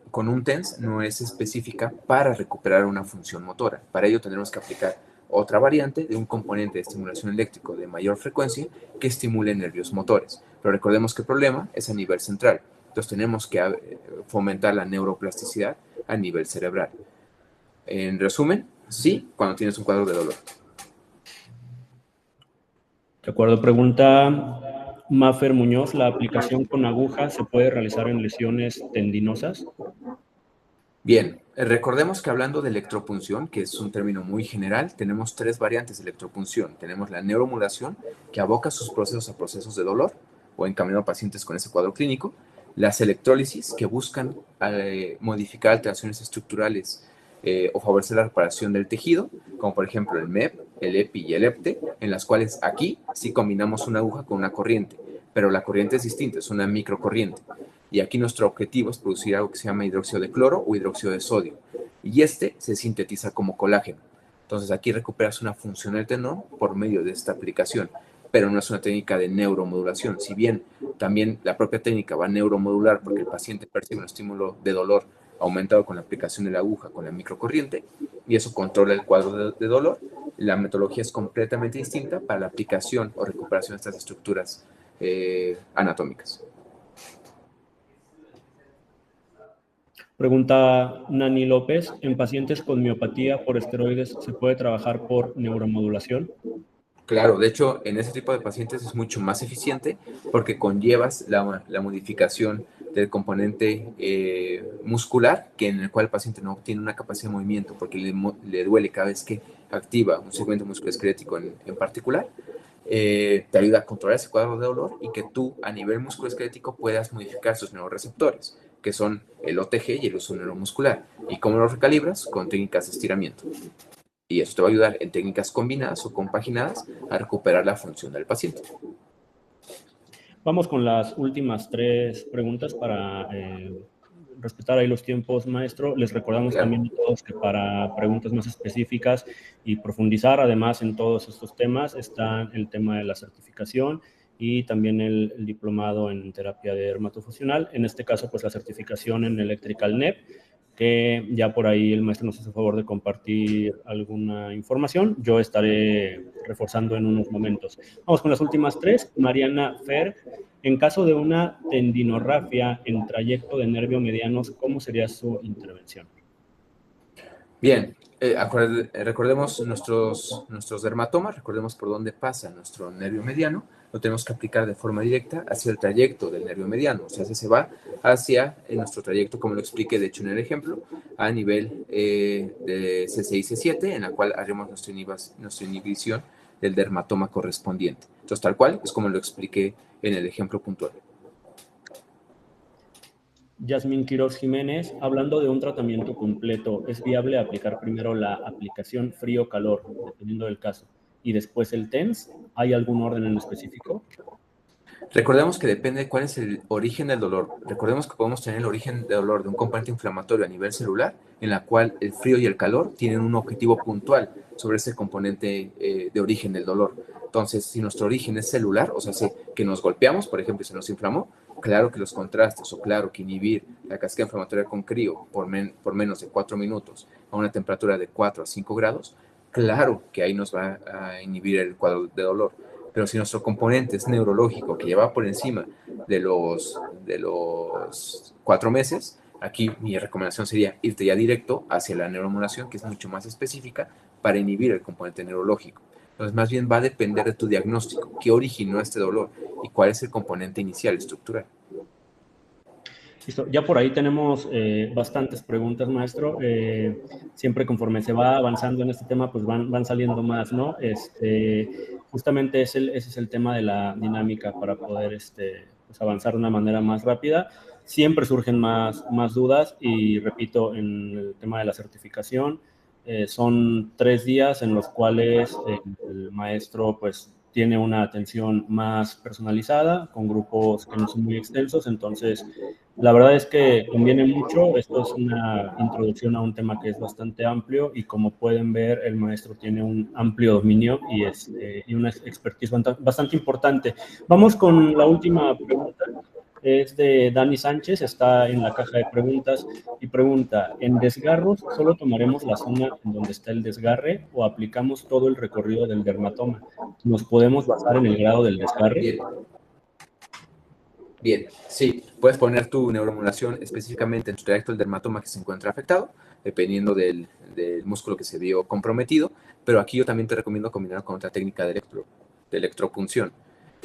con un TENS no es específica para recuperar una función motora. Para ello tendremos que aplicar otra variante de un componente de estimulación eléctrico de mayor frecuencia que estimule nervios motores. Pero recordemos que el problema es a nivel central. Entonces tenemos que fomentar la neuroplasticidad a nivel cerebral. En resumen, sí, cuando tienes un cuadro de dolor. De acuerdo, pregunta Mafer Muñoz, ¿la aplicación con aguja se puede realizar en lesiones tendinosas? Bien, recordemos que hablando de electropunción, que es un término muy general, tenemos tres variantes de electropunción. Tenemos la neuromodulación, que aboca sus procesos a procesos de dolor o encaminado a pacientes con ese cuadro clínico. Las electrólisis, que buscan modificar alteraciones estructurales o favorecer la reparación del tejido, como por ejemplo el MEP, el EPI y el EPTE, en las cuales aquí sí combinamos una aguja con una corriente, pero la corriente es distinta, es una microcorriente. Y aquí nuestro objetivo es producir algo que se llama hidróxido de cloro o hidróxido de sodio. Y este se sintetiza como colágeno. Entonces aquí recuperas una función del tendón por medio de esta aplicación, pero no es una técnica de neuromodulación. Si bien también la propia técnica va a neuromodular porque el paciente percibe un estímulo de dolor aumentado con la aplicación de la aguja con la microcorriente y eso controla el cuadro de dolor, la metodología es completamente distinta para la aplicación o recuperación de estas estructuras anatómicas. Pregunta Nani López, ¿en pacientes con miopatía por esteroides se puede trabajar por neuromodulación? Claro, de hecho, en ese tipo de pacientes es mucho más eficiente porque conllevas la modificación del componente muscular, que en el cual el paciente no tiene una capacidad de movimiento porque le duele cada vez que activa un segmento musculoesquelético en particular. Te ayuda a controlar ese cuadro de dolor y que tú a nivel musculoesquelético puedas modificar sus neuroreceptores, que son el OTG y el uso neuromuscular. ¿Y cómo los recalibras? Con técnicas de estiramiento. Y eso te va a ayudar en técnicas combinadas o compaginadas a recuperar la función del paciente. Vamos con las últimas tres preguntas para respetar ahí los tiempos, maestro. Les recordamos también a todos que para preguntas más específicas y profundizar además en todos estos temas está el tema de la certificación y también el diplomado en terapia dermatofuncional. En este caso, pues la certificación en Electrical NEP, que ya por ahí el maestro nos hace favor de compartir alguna información. Yo estaré reforzando en unos momentos. Vamos con las últimas tres. Mariana Fer En caso de una tendinorrafia en trayecto de nervio medianos, ¿cómo sería su intervención? Bien, recordemos nuestros dermatomas, recordemos por dónde pasa nuestro nervio mediano, lo tenemos que aplicar de forma directa hacia el trayecto del nervio mediano, o sea, se va hacia nuestro trayecto, como lo expliqué de hecho en el ejemplo, a nivel de C6 y C7, en la cual haremos nuestra inhibición del dermatoma correspondiente. Entonces, tal cual es como lo expliqué en el ejemplo puntual. Yasmín Quiroz Jiménez, hablando de un tratamiento completo, ¿es viable aplicar primero la aplicación frío-calor, dependiendo del caso, y después el TENS? ¿Hay algún orden en específico? Recordemos que depende de cuál es el origen del dolor. Recordemos que podemos tener el origen del dolor de un componente inflamatorio a nivel celular, en la cual el frío y el calor tienen un objetivo puntual sobre ese componente de origen del dolor. Entonces, si nuestro origen es celular, o sea, si que nos golpeamos, por ejemplo, y se nos inflamó, claro que los contrastes, o claro que inhibir la cascada inflamatoria con crío por menos de 4 minutos a una temperatura de 4 a 5 grados, claro que ahí nos va a inhibir el cuadro de dolor. Pero si nuestro componente es neurológico, que lleva por encima de los 4 meses, aquí mi recomendación sería irte ya directo hacia la neuromodulación, que es mucho más específica para inhibir el componente neurológico. Entonces, más bien va a depender de tu diagnóstico, qué originó este dolor y cuál es el componente inicial estructural. Listo. Ya por ahí tenemos bastantes preguntas, maestro. Siempre conforme se va avanzando en este tema, pues van saliendo más, ¿no? Justamente ese es el tema de la dinámica para poder pues avanzar de una manera más rápida. Siempre surgen más dudas y repito, en el tema de la certificación, son 3 días en los cuales el maestro pues tiene una atención más personalizada, con grupos que no son muy extensos, entonces la verdad es que conviene mucho. Esto es una introducción a un tema que es bastante amplio y como pueden ver, el maestro tiene un amplio dominio y una expertise bastante importante. Vamos con la última pregunta. Es de Dani Sánchez, está en la caja de preguntas y pregunta, ¿en desgarros solo tomaremos la zona en donde está el desgarre o aplicamos todo el recorrido del dermatoma? ¿Nos podemos basar en el grado del desgarre? Bien, sí, puedes poner tu neuromodulación específicamente en tu trayecto del dermatoma que se encuentra afectado, dependiendo del músculo que se vio comprometido, pero aquí yo también te recomiendo combinarlo con otra técnica de electropunción,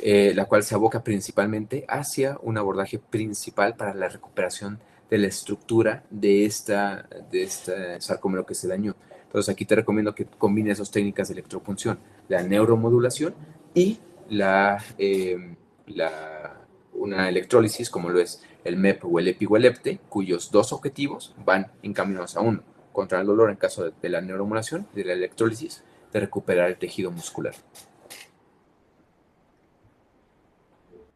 la cual se aboca principalmente hacia un abordaje principal para la recuperación de la estructura de este sarcómero que se dañó. Entonces aquí te recomiendo que combines dos técnicas de electropunción, la neuromodulación y una electrólisis como lo es el MEP o el EPI o el EPTE, cuyos dos objetivos van encaminados a uno, contra el dolor en caso de la neuromodulación y de la electrólisis, de recuperar el tejido muscular.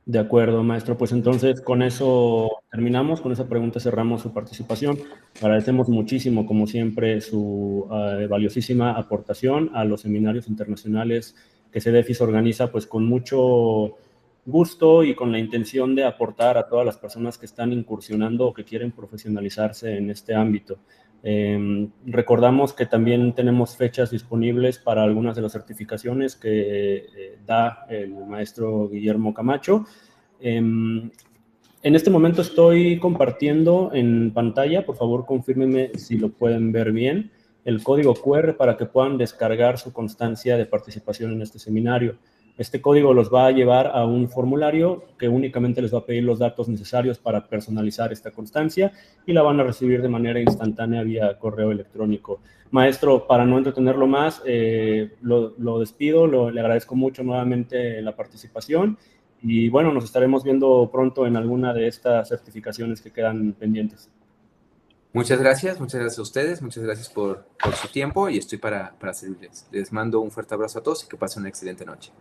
De acuerdo, maestro. Pues entonces con eso terminamos, con esa pregunta cerramos su participación. Agradecemos muchísimo, como siempre, su valiosísima aportación a los seminarios internacionales que CEDEFIS organiza, pues con mucho gusto y con la intención de aportar a todas las personas que están incursionando o que quieren profesionalizarse en este ámbito. Recordamos que también tenemos fechas disponibles para algunas de las certificaciones que da el maestro Guillermo Camacho. En este momento estoy compartiendo en pantalla, por favor confírmenme si lo pueden ver bien, el código QR para que puedan descargar su constancia de participación en este seminario. Este código los va a llevar a un formulario que únicamente les va a pedir los datos necesarios para personalizar esta constancia y la van a recibir de manera instantánea vía correo electrónico. Maestro, para no entretenerlo más, lo despido, le agradezco mucho nuevamente la participación y bueno, nos estaremos viendo pronto en alguna de estas certificaciones que quedan pendientes. Muchas gracias a ustedes, muchas gracias por su tiempo y estoy para servirles. Les mando un fuerte abrazo a todos y que pasen una excelente noche.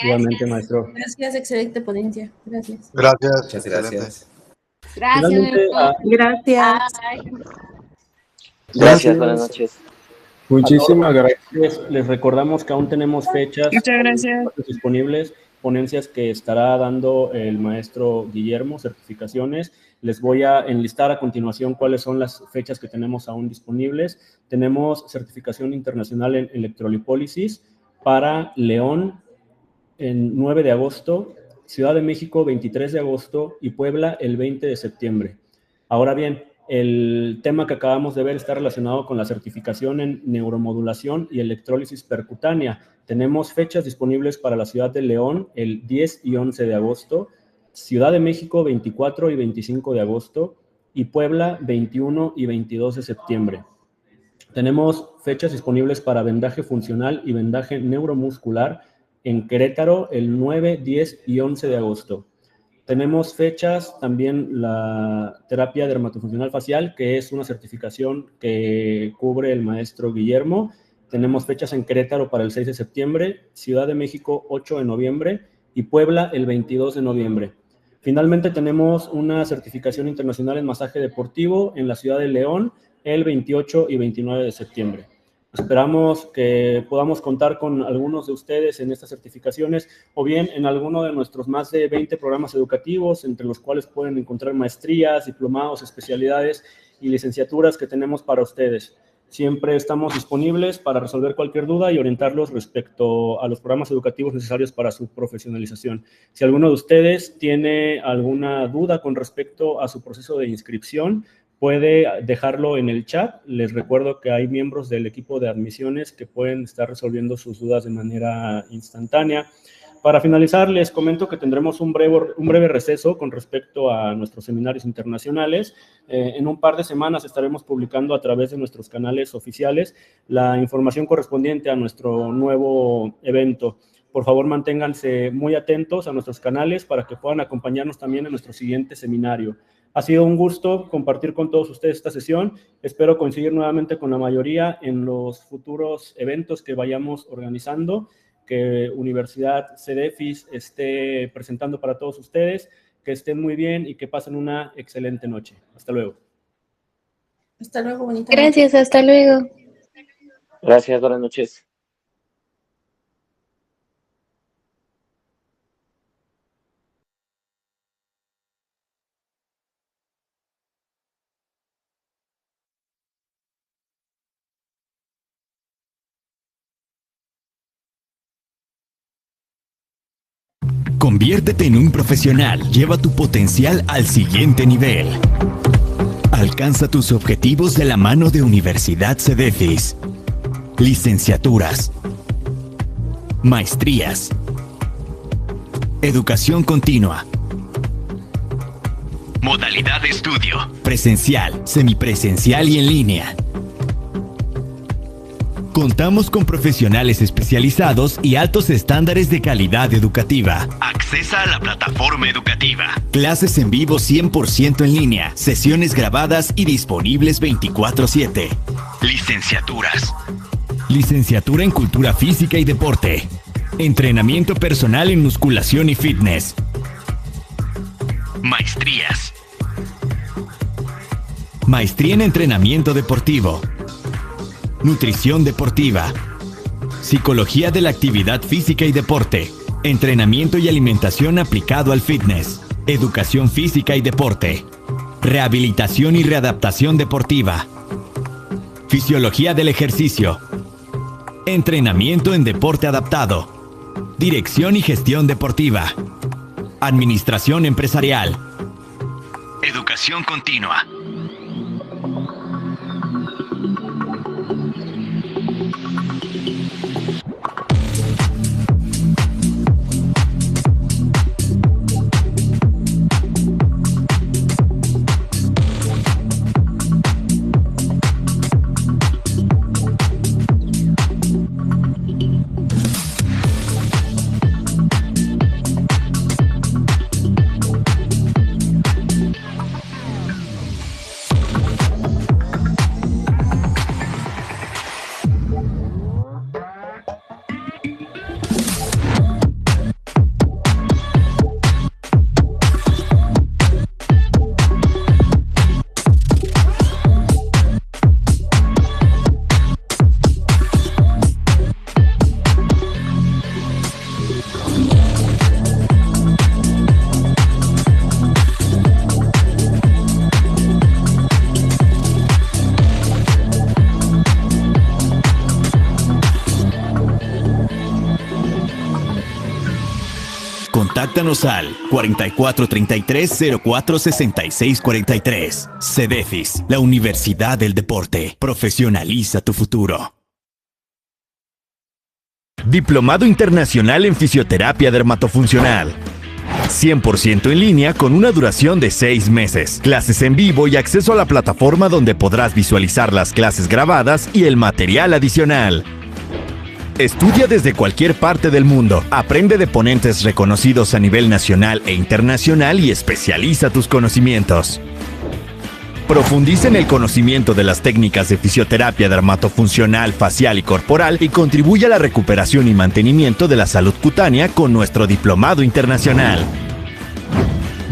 Igualmente, maestro. Gracias, excelente ponencia. Gracias. Gracias. Muchas gracias. Gracias. Gracias. Gracias, buenas noches. Muchísimas gracias. Les recordamos que aún tenemos fechas disponibles, ponencias que estará dando el maestro Guillermo, certificaciones. Les voy a enlistar a continuación cuáles son las fechas que tenemos aún disponibles. Tenemos certificación internacional en electrolipólisis para León en 9 de agosto, Ciudad de México 23 de agosto y Puebla el 20 de septiembre. Ahora bien, el tema que acabamos de ver está relacionado con la certificación en neuromodulación y electrólisis percutánea. Tenemos fechas disponibles para la ciudad de León el 10 y 11 de agosto, Ciudad de México 24 y 25 de agosto y Puebla 21 y 22 de septiembre. Tenemos fechas disponibles para vendaje funcional y vendaje neuromuscular en Querétaro el 9, 10 y 11 de agosto. Tenemos fechas también la terapia dermatofuncional facial, que es una certificación que cubre el maestro Guillermo. Tenemos fechas en Querétaro para el 6 de septiembre, Ciudad de México 8 de noviembre y Puebla el 22 de noviembre. Finalmente tenemos una certificación internacional en masaje deportivo en la ciudad de León el 28 y 29 de septiembre. Esperamos que podamos contar con algunos de ustedes en estas certificaciones o bien en alguno de nuestros más de 20 programas educativos, entre los cuales pueden encontrar maestrías, diplomados, especialidades y licenciaturas que tenemos para ustedes. Siempre estamos disponibles para resolver cualquier duda y orientarlos respecto a los programas educativos necesarios para su profesionalización. Si alguno de ustedes tiene alguna duda con respecto a su proceso de inscripción, puede dejarlo en el chat. Les recuerdo que hay miembros del equipo de admisiones que pueden estar resolviendo sus dudas de manera instantánea. Para finalizar, les comento que tendremos un breve receso con respecto a nuestros seminarios internacionales. En un par de semanas estaremos publicando a través de nuestros canales oficiales la información correspondiente a nuestro nuevo evento. Por favor, manténganse muy atentos a nuestros canales para que puedan acompañarnos también en nuestro siguiente seminario. Ha sido un gusto compartir con todos ustedes esta sesión. Espero coincidir nuevamente con la mayoría en los futuros eventos que vayamos organizando, que Universidad CEDEFIS esté presentando para todos ustedes. Que estén muy bien y que pasen una excelente noche. Hasta luego. Hasta luego, bonita. Gracias, hasta luego. Gracias, buenas noches. Conviértete en un profesional. Lleva tu potencial al siguiente nivel. Alcanza tus objetivos de la mano de Universidad CEDEFIS. Licenciaturas. Maestrías. Educación continua. Modalidad de estudio. Presencial, semipresencial y en línea. Contamos con profesionales especializados y altos estándares de calidad educativa. Accesa a la plataforma educativa. Clases en vivo 100% en línea, sesiones grabadas y disponibles 24/7. Licenciaturas. Licenciatura en Cultura Física y Deporte. Entrenamiento personal en musculación y fitness. Maestrías. Maestría en Entrenamiento Deportivo. Nutrición deportiva, psicología de la actividad física y deporte, entrenamiento y alimentación aplicado al fitness, educación física y deporte, rehabilitación y readaptación deportiva, fisiología del ejercicio, entrenamiento en deporte adaptado, dirección y gestión deportiva, administración empresarial, educación continua. Contáctanos al 4433-046643. CEDEFIS, la Universidad del Deporte. Profesionaliza tu futuro. Diplomado Internacional en Fisioterapia Dermatofuncional. 100% en línea con una duración de 6 meses. Clases en vivo y acceso a la plataforma donde podrás visualizar las clases grabadas y el material adicional. Estudia desde cualquier parte del mundo, aprende de ponentes reconocidos a nivel nacional e internacional y especializa tus conocimientos. Profundiza en el conocimiento de las técnicas de fisioterapia dermatofuncional, facial y corporal y contribuye a la recuperación y mantenimiento de la salud cutánea con nuestro diplomado internacional.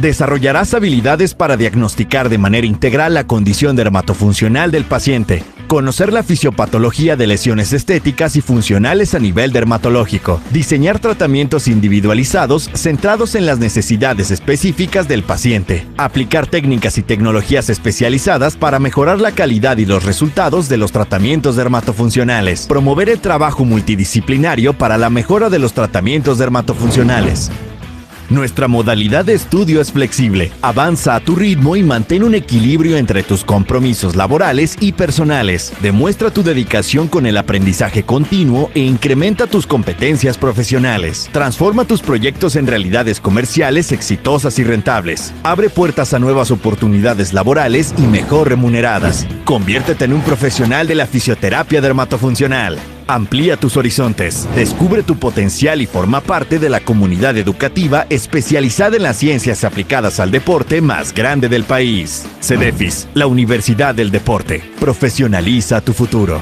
Desarrollarás habilidades para diagnosticar de manera integral la condición dermatofuncional del paciente, conocer la fisiopatología de lesiones estéticas y funcionales a nivel dermatológico, diseñar tratamientos individualizados centrados en las necesidades específicas del paciente, aplicar técnicas y tecnologías especializadas para mejorar la calidad y los resultados de los tratamientos dermatofuncionales, promover el trabajo multidisciplinario para la mejora de los tratamientos dermatofuncionales. Nuestra modalidad de estudio es flexible, avanza a tu ritmo y mantén un equilibrio entre tus compromisos laborales y personales. Demuestra tu dedicación con el aprendizaje continuo e incrementa tus competencias profesionales. Transforma tus proyectos en realidades comerciales exitosas y rentables. Abre puertas a nuevas oportunidades laborales y mejor remuneradas. Conviértete en un profesional de la fisioterapia dermatofuncional. Amplía tus horizontes, descubre tu potencial y forma parte de la comunidad educativa especializada en las ciencias aplicadas al deporte más grande del país. CEDEFIS, la Universidad del Deporte. Profesionaliza tu futuro.